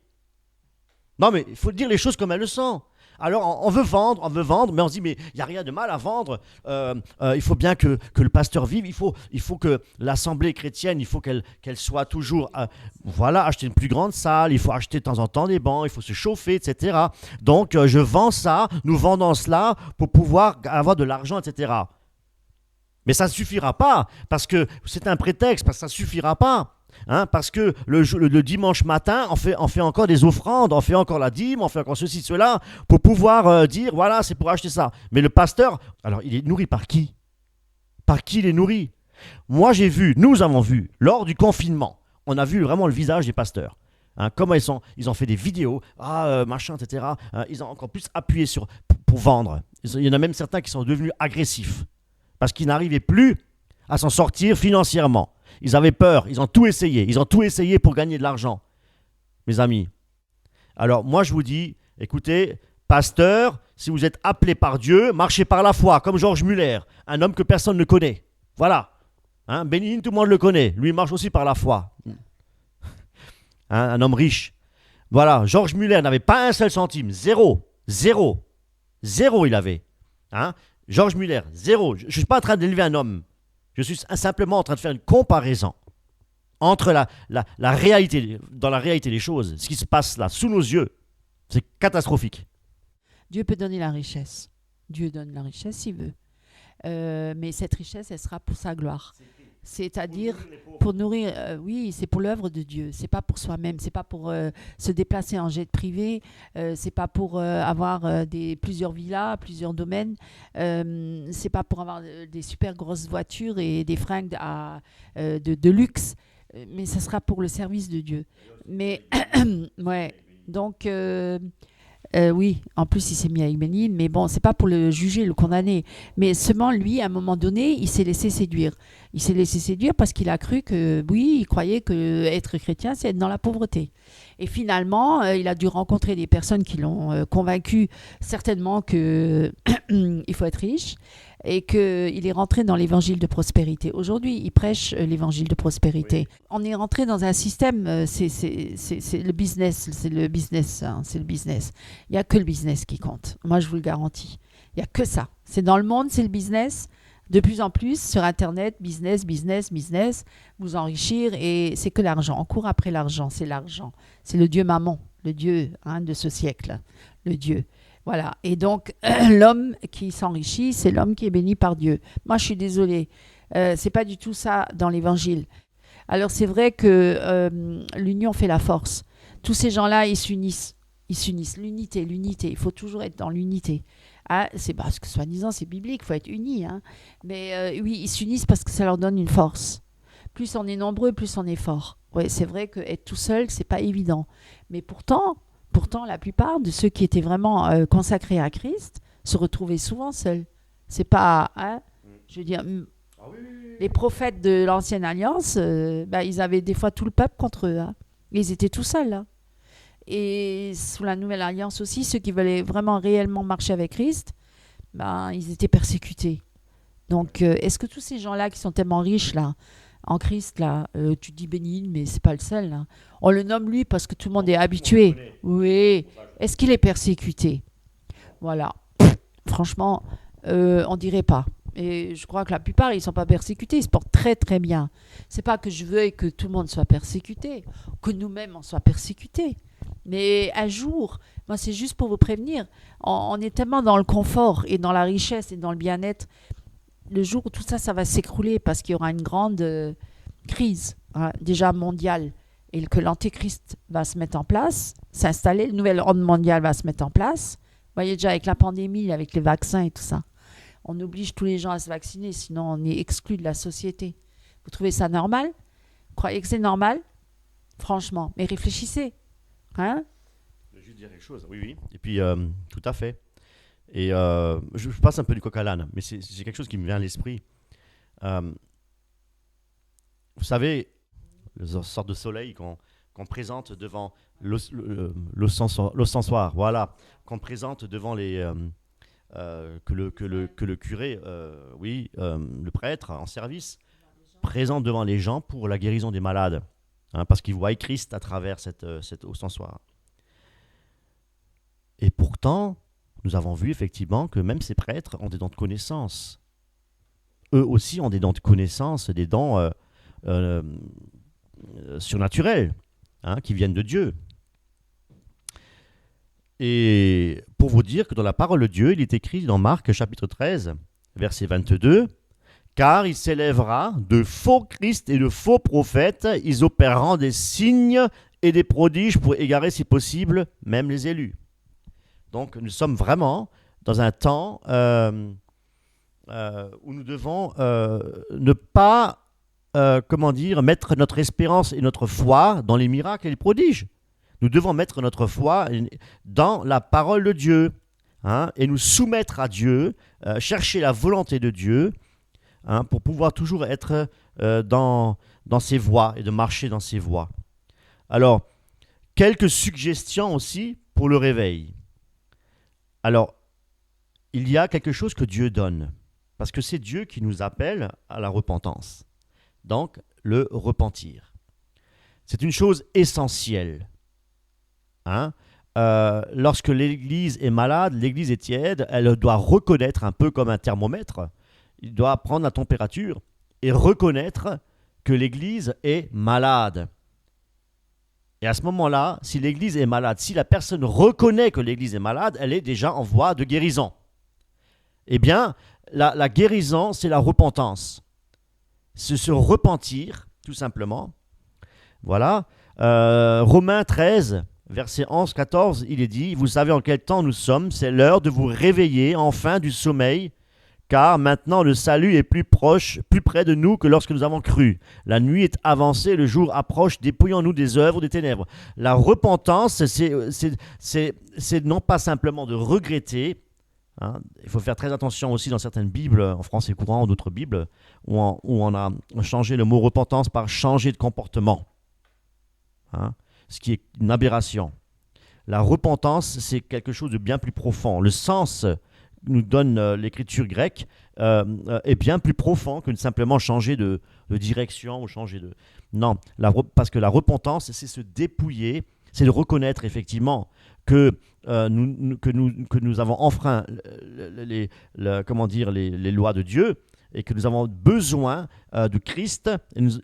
Non, mais il faut dire les choses comme elles le sont. Alors, on veut vendre, mais on se dit, mais il n'y a rien de mal à vendre. Il faut bien que le pasteur vive. Il faut que l'assemblée chrétienne, il faut qu'elle soit toujours... acheter une plus grande salle, il faut acheter de temps en temps des bancs, il faut se chauffer, etc. Donc, je vends ça, nous vendons cela pour pouvoir avoir de l'argent, etc. Mais ça ne suffira pas, parce que c'est un prétexte, parce que ça ne suffira pas. Hein, parce que le dimanche matin, on fait encore des offrandes, on fait encore la dîme, on fait encore ceci, cela, pour pouvoir dire, voilà, c'est pour acheter ça. Mais le pasteur, alors il est nourri par qui? Par qui il est nourri? Nous avons vu, lors du confinement, on a vu vraiment le visage des pasteurs. Hein, comment ils ont fait des vidéos, machin, etc. Ils ont encore plus appuyé pour vendre. Il y en a même certains qui sont devenus agressifs. Parce qu'ils n'arrivaient plus à s'en sortir financièrement. Ils avaient peur, ils ont tout essayé. Ils ont tout essayé pour gagner de l'argent, mes amis. Alors moi je vous dis, écoutez, pasteur, si vous êtes appelé par Dieu, marchez par la foi, comme Georges Muller, un homme que personne ne connaît. Voilà. Hein, Bénigne, tout le monde le connaît. Lui, il marche aussi par la foi. Un homme riche. Voilà, Georges Muller n'avait pas un seul centime. Zéro il avait. Hein, Georges Muller, zéro. Je ne suis pas en train d'élever un homme. Je suis simplement en train de faire une comparaison entre la réalité, dans la réalité des choses, ce qui se passe là, sous nos yeux. C'est catastrophique. Dieu peut donner la richesse. Dieu donne la richesse s'il veut. Mais cette richesse, elle sera pour sa gloire. C'est-à-dire pour nourrir, oui, c'est pour l'œuvre de Dieu. C'est pas pour soi-même. C'est pas pour se déplacer en jet privé. C'est pas pour avoir plusieurs villas, plusieurs domaines. C'est pas pour avoir des super grosses voitures et des fringues de luxe. Mais ça sera pour le service de Dieu. Mais ouais, donc. Oui, en plus il s'est mis avec Bénigne, mais bon, c'est pas pour le juger, le condamner. Mais seulement lui, à un moment donné, il s'est laissé séduire. Il s'est laissé séduire parce qu'il a cru que, oui, il croyait que être chrétien, c'est être dans la pauvreté. Et finalement, il a dû rencontrer des personnes qui l'ont convaincu certainement qu'il faut être riche et qu'il est rentré dans l'évangile de prospérité. Aujourd'hui, il prêche l'évangile de prospérité. Oui. On est rentré dans un système, c'est le business, c'est le business, hein, c'est le business. Il n'y a que le business qui compte. Moi, je vous le garantis. Il n'y a que ça. C'est dans le monde, c'est le business. De plus en plus, sur Internet, business, business, business, vous enrichir et c'est que l'argent. On court après l'argent, c'est l'argent. C'est le dieu Mammon, le dieu de ce siècle, le dieu. Voilà. Et donc, l'homme qui s'enrichit, c'est l'homme qui est béni par Dieu. Moi, je suis désolée. C'est pas du tout ça dans l'Évangile. Alors, c'est vrai que l'union fait la force. Tous ces gens-là, ils s'unissent. Ils s'unissent. L'unité, l'unité. Il faut toujours être dans l'unité. Ah, c'est parce que soi-disant c'est biblique, il faut être unis. Hein. Mais oui, ils s'unissent parce que ça leur donne une force. Plus on est nombreux, plus on est fort. Ouais, c'est vrai qu'être tout seul, c'est pas évident. Mais pourtant, la plupart de ceux qui étaient vraiment consacrés à Christ se retrouvaient souvent seuls. C'est pas, hein, je veux dire, les prophètes de l'Ancienne Alliance, ils avaient des fois tout le peuple contre eux. Hein. Ils étaient tout seuls là. Et sous la Nouvelle Alliance aussi, ceux qui voulaient vraiment réellement marcher avec Christ, ils étaient persécutés. Donc, est-ce que tous ces gens-là qui sont tellement riches là, en Christ, là, tu dis Bénigne, mais c'est pas le seul. Là. On le nomme lui parce que tout le monde est habitué. Oui. Est-ce qu'il est persécuté? Voilà. Franchement, on dirait pas. Et je crois que la plupart, ils ne sont pas persécutés. Ils se portent très, très bien. C'est pas que je veux que tout le monde soit persécuté, que nous-mêmes, on soit persécutés. Mais un jour, moi, c'est juste pour vous prévenir, on est tellement dans le confort et dans la richesse et dans le bien-être. Le jour où tout ça, ça va s'écrouler parce qu'il y aura une grande crise, hein, déjà mondiale, et que l'antéchrist va se mettre en place, s'installer, le nouvel ordre mondial va se mettre en place. Vous voyez déjà avec la pandémie, avec les vaccins et tout ça. On oblige tous les gens à se vacciner, sinon on est exclu de la société. Vous trouvez ça normal? Vous croyez que c'est normal? Franchement, mais réfléchissez. Hein? Je vais juste dire quelque chose, oui. Et puis, tout à fait. Et je passe un peu du coq à l'âne, mais c'est quelque chose qui me vient à l'esprit. Vous savez, le sorte de soleil qu'on présente devant l'ostensoir, voilà, qu'on présente devant les... que le curé, le prêtre en service, présente devant les gens pour la guérison des malades. Hein, parce qu'ils voient Christ à travers cet ostensoir. Et pourtant, nous avons vu effectivement que même ces prêtres ont des dons de connaissance. Eux aussi ont des dons de connaissance, des dons surnaturels, hein, qui viennent de Dieu. Et pour vous dire que dans la parole de Dieu, il est écrit dans Marc chapitre 13, verset 22, « Car il s'élèvera de faux Christ et de faux prophètes, ils opéreront des signes et des prodiges pour égarer, si possible, même les élus. » Donc nous sommes vraiment dans un temps où nous devons ne pas mettre notre espérance et notre foi dans les miracles et les prodiges. Nous devons mettre notre foi dans la parole de Dieu, hein, et nous soumettre à Dieu, chercher la volonté de Dieu, hein, pour pouvoir toujours être dans ses voies et de marcher dans ses voies. Alors, quelques suggestions aussi pour le réveil. Alors, il y a quelque chose que Dieu donne, parce que c'est Dieu qui nous appelle à la repentance. Donc, le repentir. C'est une chose essentielle. Hein? Lorsque l'Église est malade, l'Église est tiède, elle doit reconnaître, un peu comme un thermomètre, il doit prendre la température et reconnaître que l'Église est malade. Et à ce moment-là, si l'Église est malade, si la personne reconnaît que l'Église est malade, elle est déjà en voie de guérison. Eh bien, la guérison, c'est la repentance. C'est se repentir, tout simplement. Voilà. Romains 13, verset 11-14, il est dit « Vous savez en quel temps nous sommes, c'est l'heure de vous réveiller enfin du sommeil, car maintenant le salut est plus proche, plus près de nous que lorsque nous avons cru. La nuit est avancée, le jour approche, dépouillons-nous des œuvres des ténèbres. » La repentance, c'est non pas simplement de regretter, Hein. Il faut faire très attention aussi dans certaines Bibles, en français courant ou d'autres Bibles, où on a changé le mot repentance par changer de comportement. Hein, ce qui est une aberration. La repentance, c'est quelque chose de bien plus profond. Le sens que nous donne l'écriture grecque est bien plus profond que de simplement changer de direction ou changer de... Non, parce que la repentance, c'est se dépouiller, c'est de reconnaître effectivement que nous avons enfreint les lois de Dieu et que nous avons besoin de Christ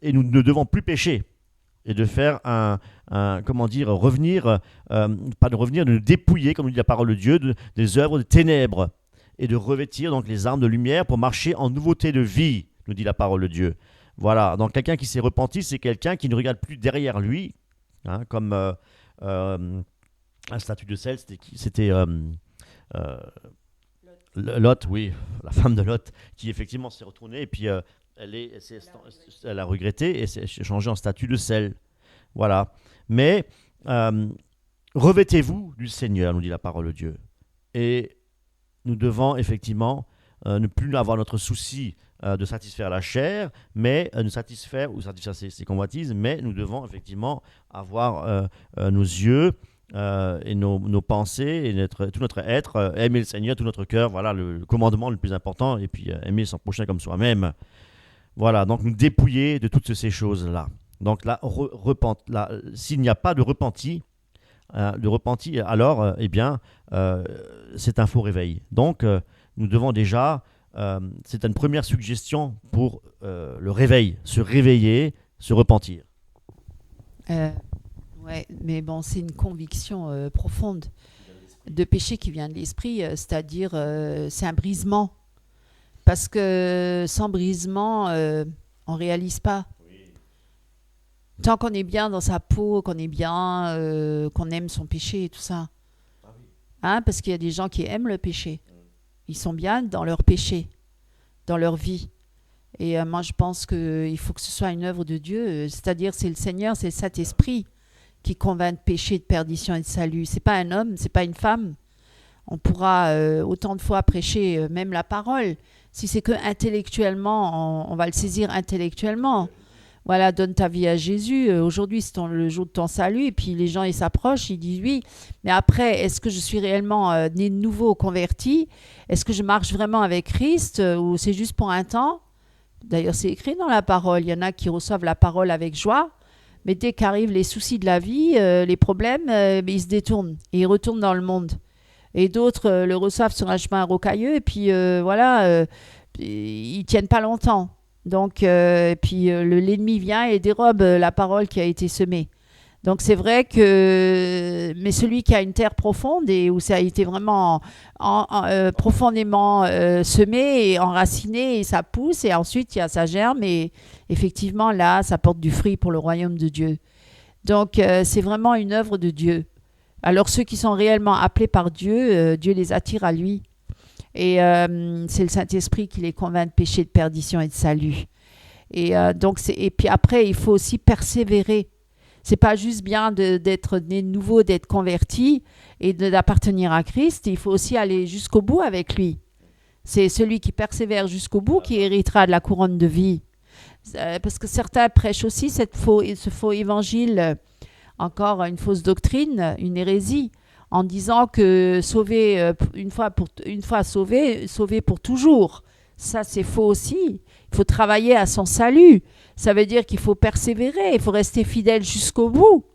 et nous ne devons plus pécher. Et de faire revenir, pas de revenir, de nous dépouiller, comme nous dit la parole de Dieu, des œuvres de ténèbres, et de revêtir donc les armes de lumière pour marcher en nouveauté de vie, nous dit la parole de Dieu. Voilà, donc quelqu'un qui s'est repenti, c'est quelqu'un qui ne regarde plus derrière lui, hein, comme un statut de sel, c'était Lot, oui, la femme de Lot, qui effectivement s'est retournée, et puis... Elle a regretté et s'est changée en statut de sel. Voilà. Mais revêtez-vous du Seigneur, nous dit la parole de Dieu. Et nous devons effectivement ne plus avoir notre souci de satisfaire la chair, mais nous satisfaire ses convoitises, mais nous devons effectivement avoir nos yeux et nos pensées et tout notre être, aimer le Seigneur, tout notre cœur. Voilà le commandement le plus important, et puis aimer son prochain comme soi-même. Voilà, donc nous dépouiller de toutes ces choses-là. Donc s'il n'y a pas de repenti, alors, c'est un faux réveil. Donc, nous devons déjà, c'est une première suggestion pour le réveil, se réveiller, se repentir. Ouais, mais bon, c'est une conviction profonde de péché qui vient de l'esprit, c'est-à-dire c'est un brisement. Parce que sans brisement, on ne réalise pas. Oui. Tant qu'on est bien dans sa peau, qu'on est bien, qu'on aime son péché et tout ça. Ah oui. Hein, parce qu'il y a des gens qui aiment le péché. Ils sont bien dans leur péché, dans leur vie. Et moi, je pense qu'il faut que ce soit une œuvre de Dieu. C'est-à-dire, c'est le Seigneur, c'est le Saint-Esprit qui convainc de péché, de perdition et de salut. Ce n'est pas un homme, ce n'est pas une femme. On pourra autant de fois prêcher même la parole. Si c'est que intellectuellement, on va le saisir intellectuellement. Voilà, donne ta vie à Jésus. Aujourd'hui, c'est le jour de ton salut. Et puis les gens, ils s'approchent, ils disent oui. Mais après, est-ce que je suis réellement né de nouveau, converti? Est-ce que je marche vraiment avec Christ ou c'est juste pour un temps? D'ailleurs, c'est écrit dans la parole. Il y en a qui reçoivent la parole avec joie. Mais dès qu'arrivent les soucis de la vie, les problèmes, ils se détournent et ils retournent dans le monde. Et d'autres le reçoivent sur un chemin rocailleux et puis ils tiennent pas longtemps. Donc l'ennemi vient et dérobe la parole qui a été semée. Donc c'est vrai que mais celui qui a une terre profonde et où ça a été vraiment profondément semé et enraciné et ça pousse et ensuite il y a ça germe et effectivement là ça porte du fruit pour le royaume de Dieu. Donc c'est vraiment une œuvre de Dieu. Alors ceux qui sont réellement appelés par Dieu, Dieu les attire à lui. Et c'est le Saint-Esprit qui les convainc de péché, de perdition et de salut. Et puis après, il faut aussi persévérer. C'est pas juste bien d'être né de nouveau, d'être converti et d'appartenir à Christ. Il faut aussi aller jusqu'au bout avec lui. C'est celui qui persévère jusqu'au bout qui héritera de la couronne de vie. Parce que certains prêchent aussi ce faux évangile. Encore une fausse doctrine, une hérésie, en disant que sauver une fois sauvé pour toujours. Ça, c'est faux aussi. Il faut travailler à son salut. Ça veut dire qu'il faut persévérer, il faut rester fidèle jusqu'au bout.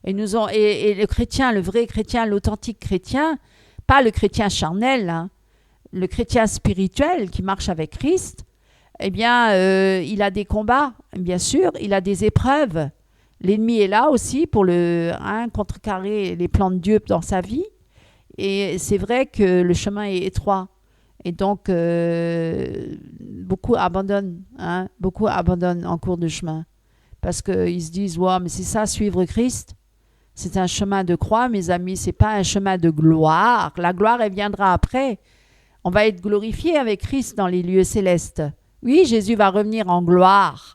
Et le chrétien, le vrai chrétien, l'authentique chrétien, pas le chrétien charnel, hein, le chrétien spirituel qui marche avec Christ, eh bien, il a des combats, bien sûr, il a des épreuves. L'ennemi est là aussi pour contrecarrer les plans de Dieu dans sa vie. Et c'est vrai que le chemin est étroit. Et donc, beaucoup abandonnent en cours de chemin. Parce qu'ils se disent, wow, mais c'est ça, suivre Christ. C'est un chemin de croix, mes amis, c'est pas un chemin de gloire. La gloire, elle viendra après. On va être glorifié avec Christ dans les lieux célestes. Oui, Jésus va revenir en gloire.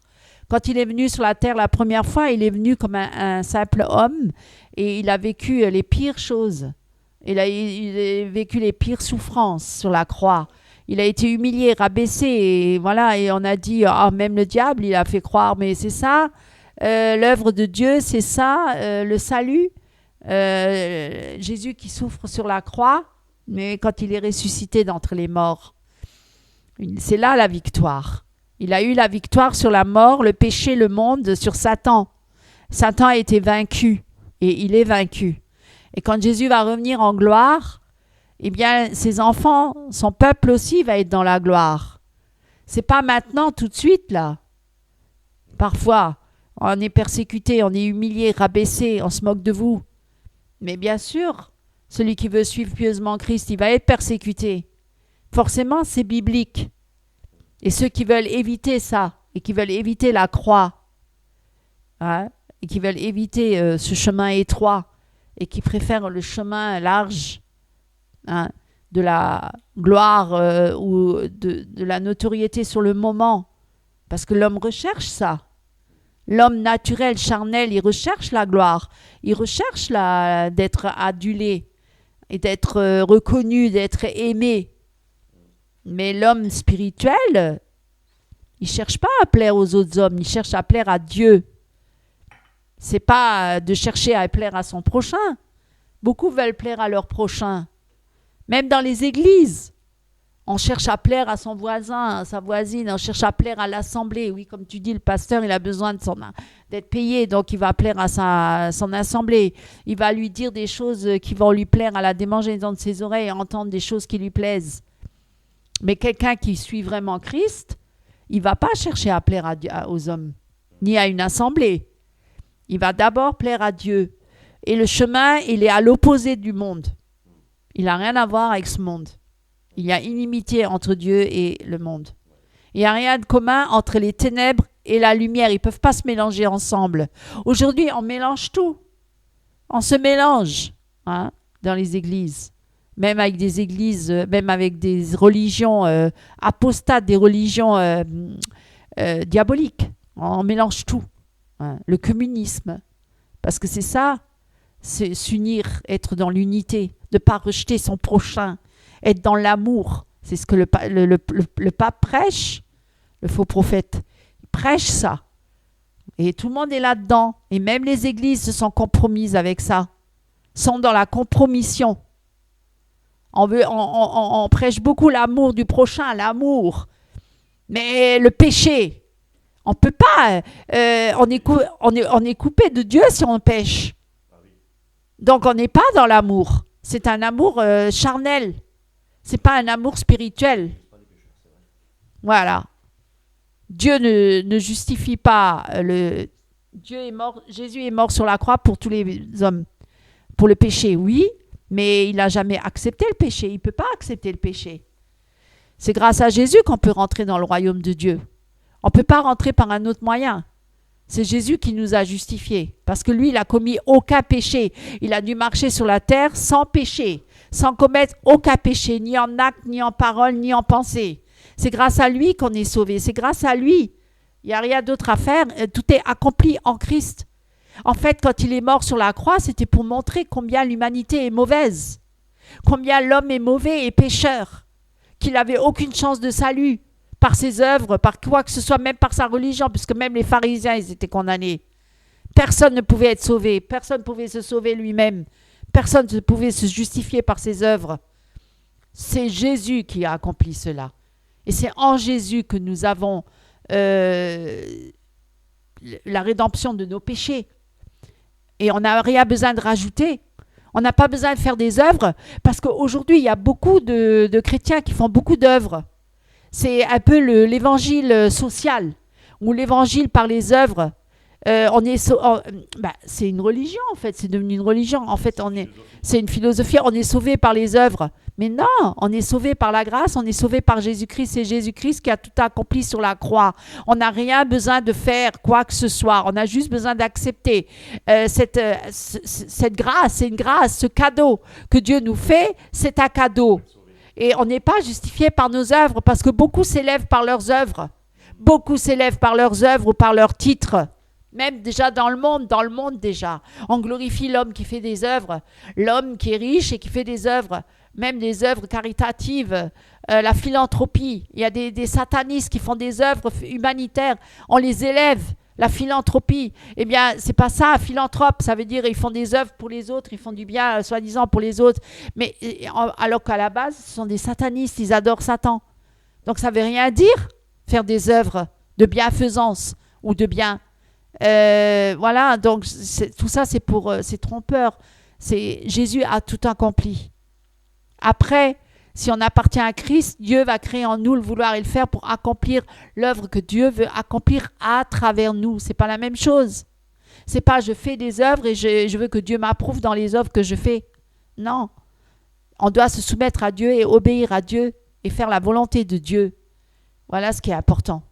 Quand il est venu sur la terre la première fois, il est venu comme un simple homme et il a vécu les pires choses. Il a vécu les pires souffrances sur la croix. Il a été humilié, rabaissé, et voilà. Et on a dit, ah, même le diable, il a fait croire, mais c'est ça, l'œuvre de Dieu, c'est ça, le salut. Jésus qui souffre sur la croix, mais quand il est ressuscité d'entre les morts, c'est là la victoire. Il a eu la victoire sur la mort, le péché, le monde, sur Satan. Satan a été vaincu, et il est vaincu. Et quand Jésus va revenir en gloire, eh bien, ses enfants, son peuple aussi va être dans la gloire. C'est pas maintenant, tout de suite, là. Parfois, on est persécuté, on est humilié, rabaissé, on se moque de vous. Mais bien sûr, celui qui veut suivre pieusement Christ, il va être persécuté. Forcément, c'est biblique. Et ceux qui veulent éviter ça, et qui veulent éviter la croix, hein, et qui veulent éviter ce chemin étroit, et qui préfèrent le chemin large, hein, de la gloire ou de la notoriété sur le moment, parce que l'homme recherche ça. L'homme naturel, charnel, il recherche la gloire, il recherche d'être adulé et d'être reconnu, d'être aimé. Mais l'homme spirituel, il ne cherche pas à plaire aux autres hommes, il cherche à plaire à Dieu. C'est pas de chercher à plaire à son prochain. Beaucoup veulent plaire à leur prochain. Même dans les églises, on cherche à plaire à son voisin, à sa voisine, on cherche à plaire à l'assemblée. Oui, comme tu dis, le pasteur, il a besoin d'être payé, donc il va plaire à son assemblée. Il va lui dire des choses qui vont lui plaire à la démangeaison de ses oreilles et entendre des choses qui lui plaisent. Mais quelqu'un qui suit vraiment Christ, il ne va pas chercher à plaire aux hommes, ni à une assemblée. Il va d'abord plaire à Dieu. Et le chemin, il est à l'opposé du monde. Il n'a rien à voir avec ce monde. Il y a inimitié entre Dieu et le monde. Il n'y a rien de commun entre les ténèbres et la lumière. Ils ne peuvent pas se mélanger ensemble. Aujourd'hui, on mélange tout. On se mélange, hein, dans les églises. Même avec des églises, même avec des religions apostates, des religions diaboliques. On mélange tout. Hein. Le communisme. Parce que c'est ça, c'est s'unir, être dans l'unité, ne pas rejeter son prochain, être dans l'amour. C'est ce que le pape prêche, le faux prophète. Il prêche ça. Et tout le monde est là-dedans. Et même les églises se sont compromises avec ça. Sont dans la compromission. On prêche beaucoup l'amour du prochain, l'amour. Mais le péché, on ne peut pas. On est coupé de Dieu si on pêche. Donc on n'est pas dans l'amour. C'est un amour charnel. C'est pas un amour spirituel. Voilà. Dieu ne justifie pas Dieu est mort. Jésus est mort sur la croix pour tous les hommes. Pour le péché, oui, mais il n'a jamais accepté le péché. Il ne peut pas accepter le péché. C'est grâce à Jésus qu'on peut rentrer dans le royaume de Dieu. On ne peut pas rentrer par un autre moyen. C'est Jésus qui nous a justifiés. Parce que lui, il n'a commis aucun péché. Il a dû marcher sur la terre sans péché, sans commettre aucun péché, ni en acte, ni en parole, ni en pensée. C'est grâce à lui qu'on est sauvé. C'est grâce à lui. Il n'y a rien d'autre à faire. Tout est accompli en Christ. En fait, quand il est mort sur la croix, c'était pour montrer combien l'humanité est mauvaise, combien l'homme est mauvais et pécheur, qu'il n'avait aucune chance de salut par ses œuvres, par quoi que ce soit, même par sa religion, puisque même les pharisiens, ils étaient condamnés. Personne ne pouvait être sauvé, personne ne pouvait se sauver lui-même, personne ne pouvait se justifier par ses œuvres. C'est Jésus qui a accompli cela. Et c'est en Jésus que nous avons la rédemption de nos péchés. Et on n'a rien besoin de rajouter. On n'a pas besoin de faire des œuvres, parce qu'aujourd'hui, il y a beaucoup de chrétiens qui font beaucoup d'œuvres. C'est un peu l'évangile social, ou l'évangile par les œuvres. C'est une religion, en fait. C'est devenu une religion. En fait, c'est une philosophie. On est sauvé par les œuvres. Mais non, on est sauvé par la grâce, on est sauvé par Jésus-Christ. C'est Jésus-Christ qui a tout accompli sur la croix. On n'a rien besoin de faire quoi que ce soit. On a juste besoin d'accepter cette grâce. C'est une grâce, ce cadeau que Dieu nous fait, c'est un cadeau. Et on n'est pas justifié par nos œuvres, parce que beaucoup s'élèvent par leurs œuvres. Beaucoup s'élèvent par leurs œuvres ou par leurs titres. Même déjà dans le monde déjà. On glorifie l'homme qui fait des œuvres, l'homme qui est riche et qui fait des œuvres, même des œuvres caritatives, la philanthropie. Il y a des satanistes qui font des œuvres humanitaires, on les élève. La philanthropie, eh bien, c'est pas ça, philanthrope, ça veut dire ils font des œuvres pour les autres, ils font du bien, soi-disant, pour les autres. Mais alors qu'à la base, ce sont des satanistes, ils adorent Satan. Donc ça veut rien dire, faire des œuvres de bienfaisance ou de bien. Voilà, donc tout ça, c'est trompeur. Jésus a tout accompli. Après, si on appartient à Christ, Dieu va créer en nous le vouloir et le faire pour accomplir l'œuvre que Dieu veut accomplir à travers nous. C'est pas la même chose. C'est pas je fais des œuvres et je veux que Dieu m'approuve dans les œuvres que je fais. Non. On doit se soumettre à Dieu et obéir à Dieu et faire la volonté de Dieu. Voilà ce qui est important.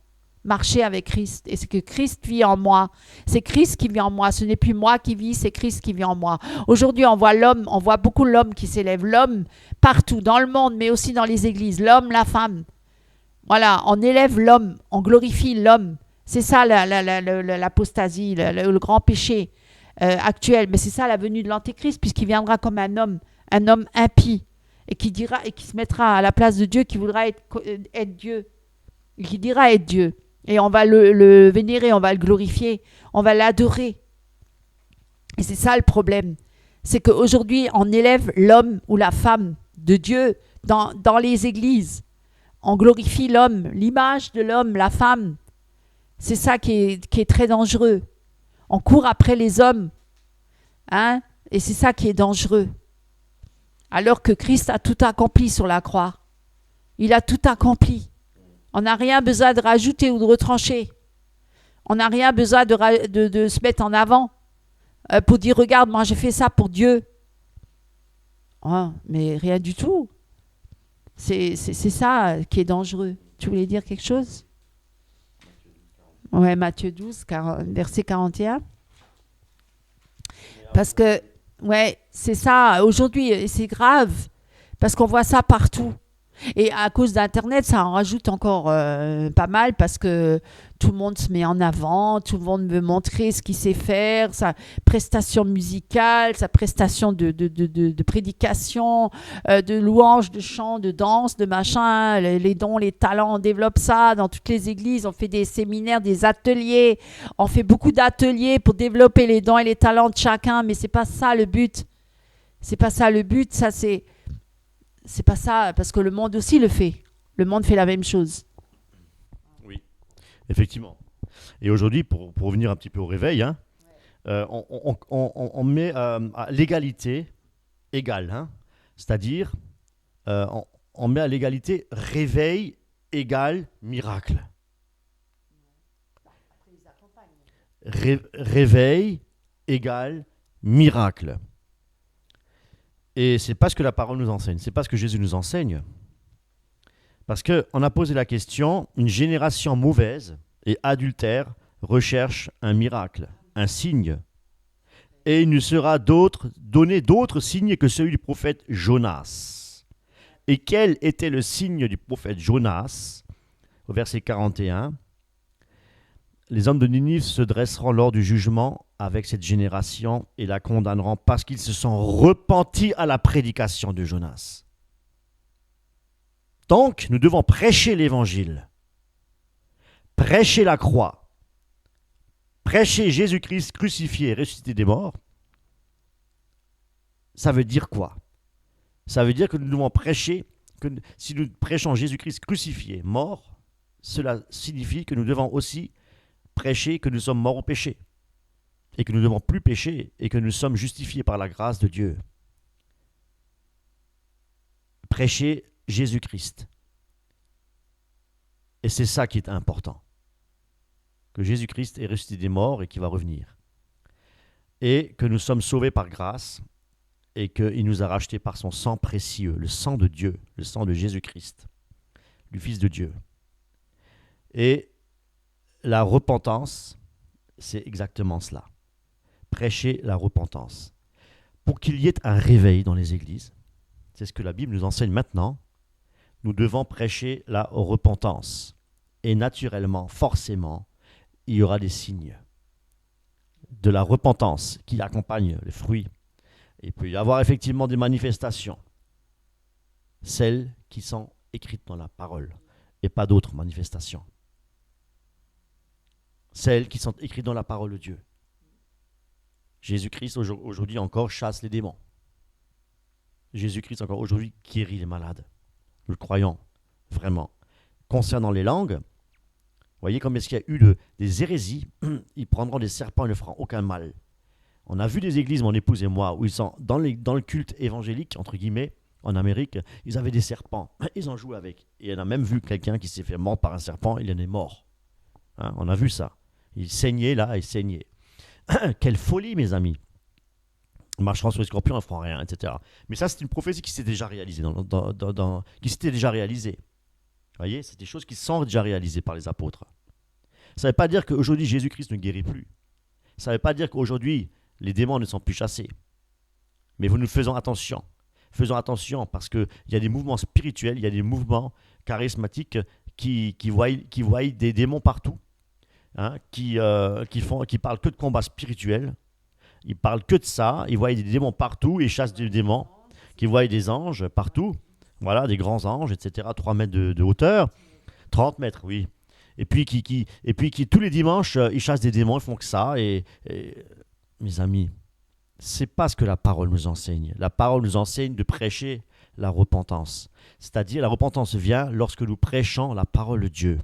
Marcher avec Christ. Et c'est que Christ vit en moi. C'est Christ qui vit en moi. Ce n'est plus moi qui vis, c'est Christ qui vit en moi. Aujourd'hui, on voit beaucoup l'homme qui s'élève. L'homme partout, dans le monde, mais aussi dans les églises. L'homme, la femme. Voilà, on élève l'homme, on glorifie l'homme. C'est ça l'apostasie, le grand péché actuel. Mais c'est ça la venue de l'Antéchrist, puisqu'il viendra comme un homme impie, et qui se mettra à la place de Dieu, qui voudra être Dieu. Et qui dira être Dieu. Et on va le vénérer, on va le glorifier, on va l'adorer. Et c'est ça le problème. C'est qu'aujourd'hui, on élève l'homme ou la femme de Dieu dans les églises. On glorifie l'homme, l'image de l'homme, la femme. C'est ça qui est très dangereux. On court après les hommes. Hein? Et c'est ça qui est dangereux. Alors que Christ a tout accompli sur la croix. Il a tout accompli. On n'a rien besoin de rajouter ou de retrancher. On n'a rien besoin de se mettre en avant pour dire, regarde, moi j'ai fait ça pour Dieu. Oh, mais rien du tout. C'est ça qui est dangereux. Tu voulais dire quelque chose? Ouais, Matthieu 12, verset 41. Parce que, ouais, c'est ça. Aujourd'hui, c'est grave. Parce qu'on voit ça partout. Et à cause d'Internet, ça en rajoute encore pas mal parce que tout le monde se met en avant, tout le monde veut montrer ce qu'il sait faire, sa prestation musicale, sa prestation de prédication, de louange, de chant, de danse, de machin, les dons, les talents, on développe ça dans toutes les églises, on fait des séminaires, des ateliers, on fait beaucoup d'ateliers pour développer les dons et les talents de chacun, mais c'est pas ça le but. C'est pas ça le but, ça c'est pas ça, parce que le monde aussi le fait. Le monde fait la même chose. Oui, effectivement. Et aujourd'hui, pour revenir un petit peu au réveil, hein, on met à l'égalité égale. Hein, c'est-à-dire, on met à l'égalité réveil égale miracle. Réveil égale miracle. Et c'est pas ce que la parole nous enseigne, c'est pas ce que Jésus nous enseigne. Parce qu'on a posé la question, une génération mauvaise et adultère recherche un miracle, un signe. Et il nous sera donné d'autres signes que celui du prophète Jonas. Et quel était le signe du prophète Jonas? Au verset 41, les hommes de Ninive se dresseront lors du jugement avec cette génération et la condamneront parce qu'ils se sont repentis à la prédication de Jonas. Donc, nous devons prêcher l'évangile, prêcher la croix, prêcher Jésus-Christ crucifié et ressuscité des morts. Ça veut dire quoi? Ça veut dire que nous devons prêcher, que si nous prêchons Jésus-Christ crucifié, mort, cela signifie que nous devons aussi prêcher que nous sommes morts au péché et que nous ne devons plus pécher et que nous sommes justifiés par la grâce de Dieu. Prêcher Jésus-Christ. Et c'est ça qui est important. Que Jésus-Christ est ressuscité des morts et qu'il va revenir. Et que nous sommes sauvés par grâce et qu'il nous a rachetés par son sang précieux, le sang de Dieu, le sang de Jésus-Christ, du Fils de Dieu. Et la repentance, c'est exactement cela. Prêcher la repentance. Pour qu'il y ait un réveil dans les églises, c'est ce que la Bible nous enseigne maintenant, nous devons prêcher la repentance. Et naturellement, forcément, il y aura des signes. de la repentance qui accompagne les fruits. Il peut y avoir effectivement des manifestations, celles qui sont écrites dans la parole, et pas d'autres manifestations. Celles qui sont écrites dans la parole de Dieu. Jésus-Christ aujourd'hui encore chasse les démons. Jésus-Christ encore aujourd'hui guérit les malades. Nous le croyons, vraiment. Concernant les langues, vous voyez comme est-ce qu'il y a eu des hérésies, ils prendront des serpents et ne feront aucun mal. On a vu des églises, mon épouse et moi, où ils sont dans le culte évangélique, entre guillemets, en Amérique, ils avaient des serpents, ils en jouaient avec. Et on a même vu quelqu'un qui s'est fait mordre par un serpent, il en est mort. Hein, on a vu ça. Il saignait là, il saignait. Quelle folie, mes amis. Ils marcheront sur les scorpions, ils ne feront rien, etc. Mais ça, c'est une prophétie qui s'est déjà réalisée. Qui s'était déjà réalisée. Vous voyez, c'est des choses qui sont déjà réalisées par les apôtres. Ça ne veut pas dire qu'aujourd'hui, Jésus-Christ ne guérit plus. Ça ne veut pas dire qu'aujourd'hui, les démons ne sont plus chassés. Mais nous faisons attention. Faisons attention parce qu'il y a des mouvements spirituels, il y a des mouvements charismatiques qui voient des démons partout, hein, qui parlent que de combats spirituels. Ils parlent que de ça. Ils voient des démons partout et chassent des démons. Qui voient des anges partout. Voilà, des grands anges, etc. 3 mètres de hauteur. 30 mètres, oui. Et puis, tous les dimanches, ils chassent des démons, ils font que ça. Et mes amis, c'est pas ce que la parole nous enseigne. La parole nous enseigne de prêcher la repentance. C'est-à-dire, la repentance vient lorsque nous prêchons la parole de Dieu.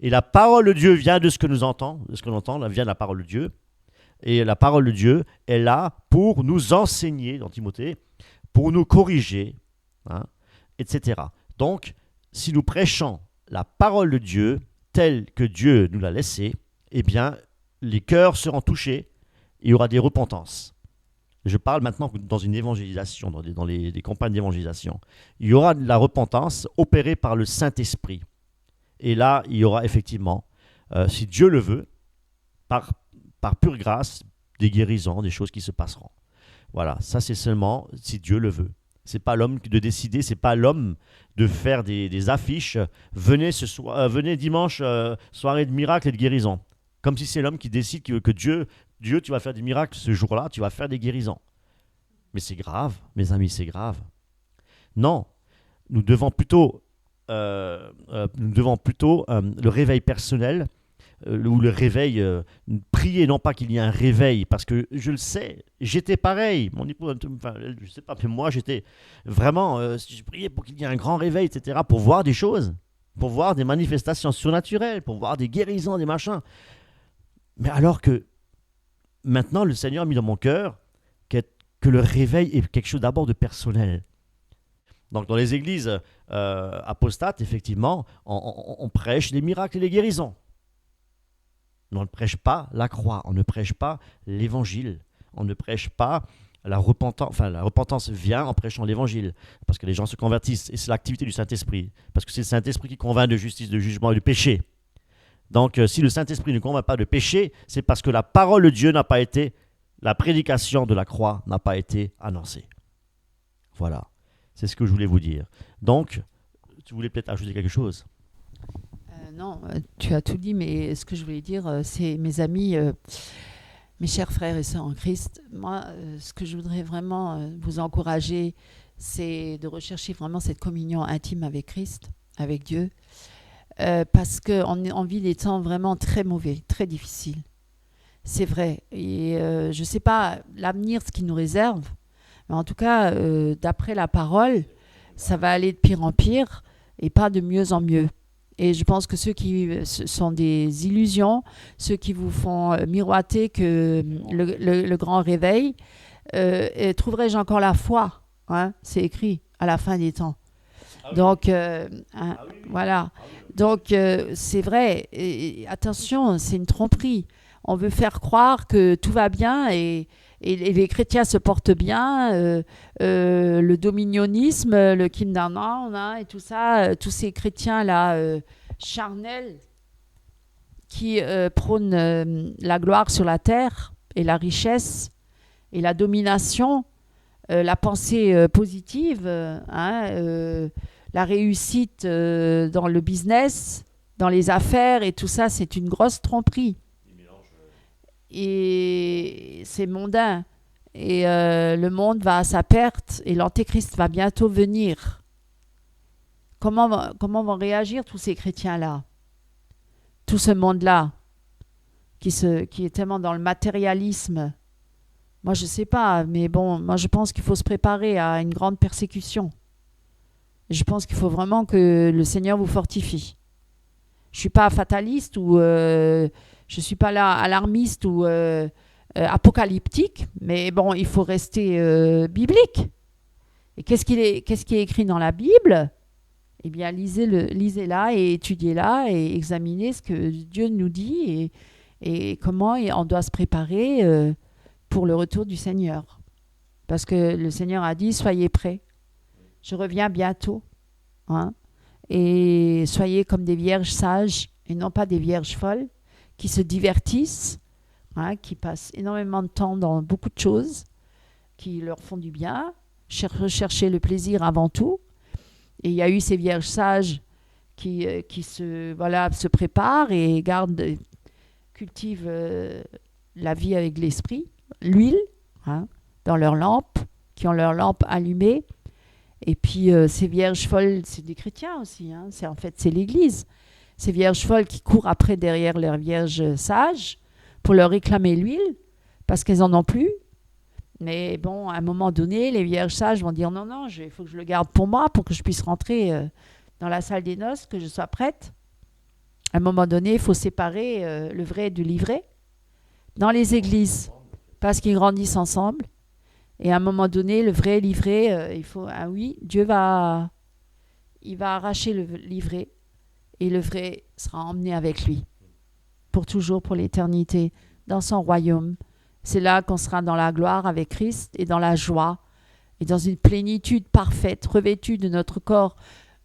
Et la parole de Dieu vient de ce que nous entendons. De ce que l'on entend, vient de la parole de Dieu. Et la parole de Dieu est là pour nous enseigner, dans Timothée, pour nous corriger, hein, etc. Donc, si nous prêchons la parole de Dieu telle que Dieu nous l'a laissée, eh bien, les cœurs seront touchés, il y aura des repentances. Je parle maintenant dans une évangélisation, dans les campagnes d'évangélisation. Il y aura de la repentance opérée par le Saint-Esprit. Et là, il y aura effectivement, si Dieu le veut, par pure grâce, des guérisons, des choses qui se passeront. Voilà, ça c'est seulement si Dieu le veut. C'est pas l'homme de décider, c'est pas l'homme de faire des affiches. Venez dimanche, soirée de miracles et de guérisons. Comme si c'est l'homme qui décide que Dieu, tu vas faire des miracles ce jour-là, tu vas faire des guérisons. Mais c'est grave, mes amis, c'est grave. Non, nous devons plutôt le réveil personnel, ou le réveil, prier, non pas qu'il y ait un réveil, parce que je le sais, j'étais pareil, mon épouse, enfin, je ne sais pas, mais moi j'étais vraiment, je priais pour qu'il y ait un grand réveil, etc., pour voir des choses, pour voir des manifestations surnaturelles, pour voir des guérisons, des machins. Mais alors que maintenant le Seigneur a mis dans mon cœur que le réveil est quelque chose d'abord de personnel. Donc dans les églises apostates, effectivement, on prêche les miracles et les guérisons. Mais on ne prêche pas la croix, on ne prêche pas l'évangile, on ne prêche pas la repentance. Enfin, la repentance vient en prêchant l'évangile, parce que les gens se convertissent, et c'est l'activité du Saint-Esprit, parce que c'est le Saint-Esprit qui convainc de justice, de jugement et de péché. Donc, si le Saint-Esprit ne convainc pas de péché, c'est parce que la parole de Dieu n'a pas été, la prédication de la croix n'a pas été annoncée. Voilà, c'est ce que je voulais vous dire. Donc, tu voulais peut-être ajouter quelque chose ? Non, tu as tout dit, mais ce que je voulais dire, c'est mes amis, mes chers frères et sœurs en Christ, moi, ce que je voudrais vraiment vous encourager, c'est de rechercher vraiment cette communion intime avec Christ, avec Dieu, parce qu'on vit des temps vraiment très mauvais, très difficiles. C'est vrai. Et je ne sais pas l'avenir, ce qu'il nous réserve, mais en tout cas, d'après la parole, ça va aller de pire en pire et pas de mieux en mieux. Et je pense que ceux qui sont des illusions, ceux qui vous font miroiter que le grand réveil, trouverai-je encore la foi, hein, c'est écrit à la fin des temps. Ah oui. Donc, voilà. Donc, c'est vrai. Et attention, c'est une tromperie. On veut faire croire que tout va bien et les chrétiens se portent bien, le dominionisme, le Kindermann, et tout ça, tous ces chrétiens-là charnels qui prônent la gloire sur la terre et la richesse et la domination, la pensée positive, la réussite dans le business, dans les affaires et tout ça, c'est une grosse tromperie. et c'est mondain. Et le monde va à sa perte et l'Antéchrist va bientôt venir. Comment vont réagir tous ces chrétiens-là? Tout ce monde-là qui est tellement dans le matérialisme. Moi, je ne sais pas, mais bon, moi, je pense qu'il faut se préparer à une grande persécution. Je pense qu'il faut vraiment que le Seigneur vous fortifie. Je ne suis pas fataliste ou je ne suis pas là alarmiste ou apocalyptique, mais bon, il faut rester biblique. Et qu'est-ce qui est écrit dans la Bible? Eh bien, lisez-la et étudiez-la et examinez ce que Dieu nous dit et comment on doit se préparer pour le retour du Seigneur. Parce que le Seigneur a dit, soyez prêts. Je reviens bientôt. Hein? Et soyez comme des vierges sages et non pas des vierges folles qui se divertissent, hein, qui passent énormément de temps dans beaucoup de choses, qui leur font du bien, rechercher le plaisir avant tout. Et il y a eu ces vierges sages qui se préparent et cultivent la vie avec l'esprit, l'huile, hein, dans leurs lampes, qui ont leurs lampes allumées. Et puis ces vierges folles, c'est des chrétiens aussi, hein, c'est l'Église. Ces vierges folles qui courent après derrière leurs vierges sages pour leur réclamer l'huile, parce qu'elles n'en ont plus. Mais bon, à un moment donné, les vierges sages vont dire non, il faut que je le garde pour moi, pour que je puisse rentrer dans la salle des noces, que je sois prête. À un moment donné, il faut séparer le vrai du livret dans les églises, parce qu'ils grandissent ensemble. Et à un moment donné, le vrai livret, Dieu va arracher le livret et le vrai sera emmené avec lui pour toujours, pour l'éternité, dans son royaume. C'est là qu'on sera dans la gloire avec Christ et dans la joie et dans une plénitude parfaite, revêtue de notre corps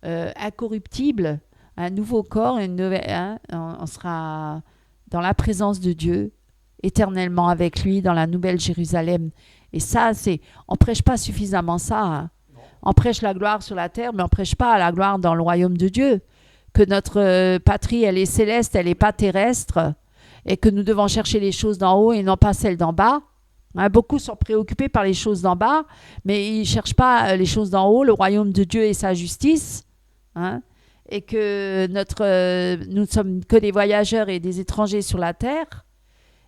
incorruptible, un nouveau corps, on sera dans la présence de Dieu, éternellement avec lui, dans la nouvelle Jérusalem. Et ça, on ne prêche pas suffisamment ça. Hein. On prêche la gloire sur la terre, mais on ne prêche pas la gloire dans le royaume de Dieu. Que notre patrie, elle est céleste, elle n'est pas terrestre, et que nous devons chercher les choses d'en haut et non pas celles d'en bas. Hein, beaucoup sont préoccupés par les choses d'en bas, mais ils ne cherchent pas les choses d'en haut, le royaume de Dieu et sa justice. Hein, et que nous ne sommes que des voyageurs et des étrangers sur la terre,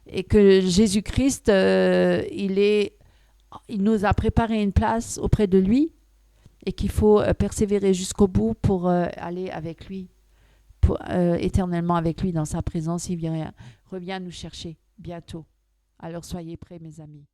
et que Jésus-Christ, il nous a préparé une place auprès de lui, et qu'il faut persévérer jusqu'au bout pour aller avec lui, éternellement avec lui dans sa présence. Il revient nous chercher bientôt. Alors soyez prêts, mes amis.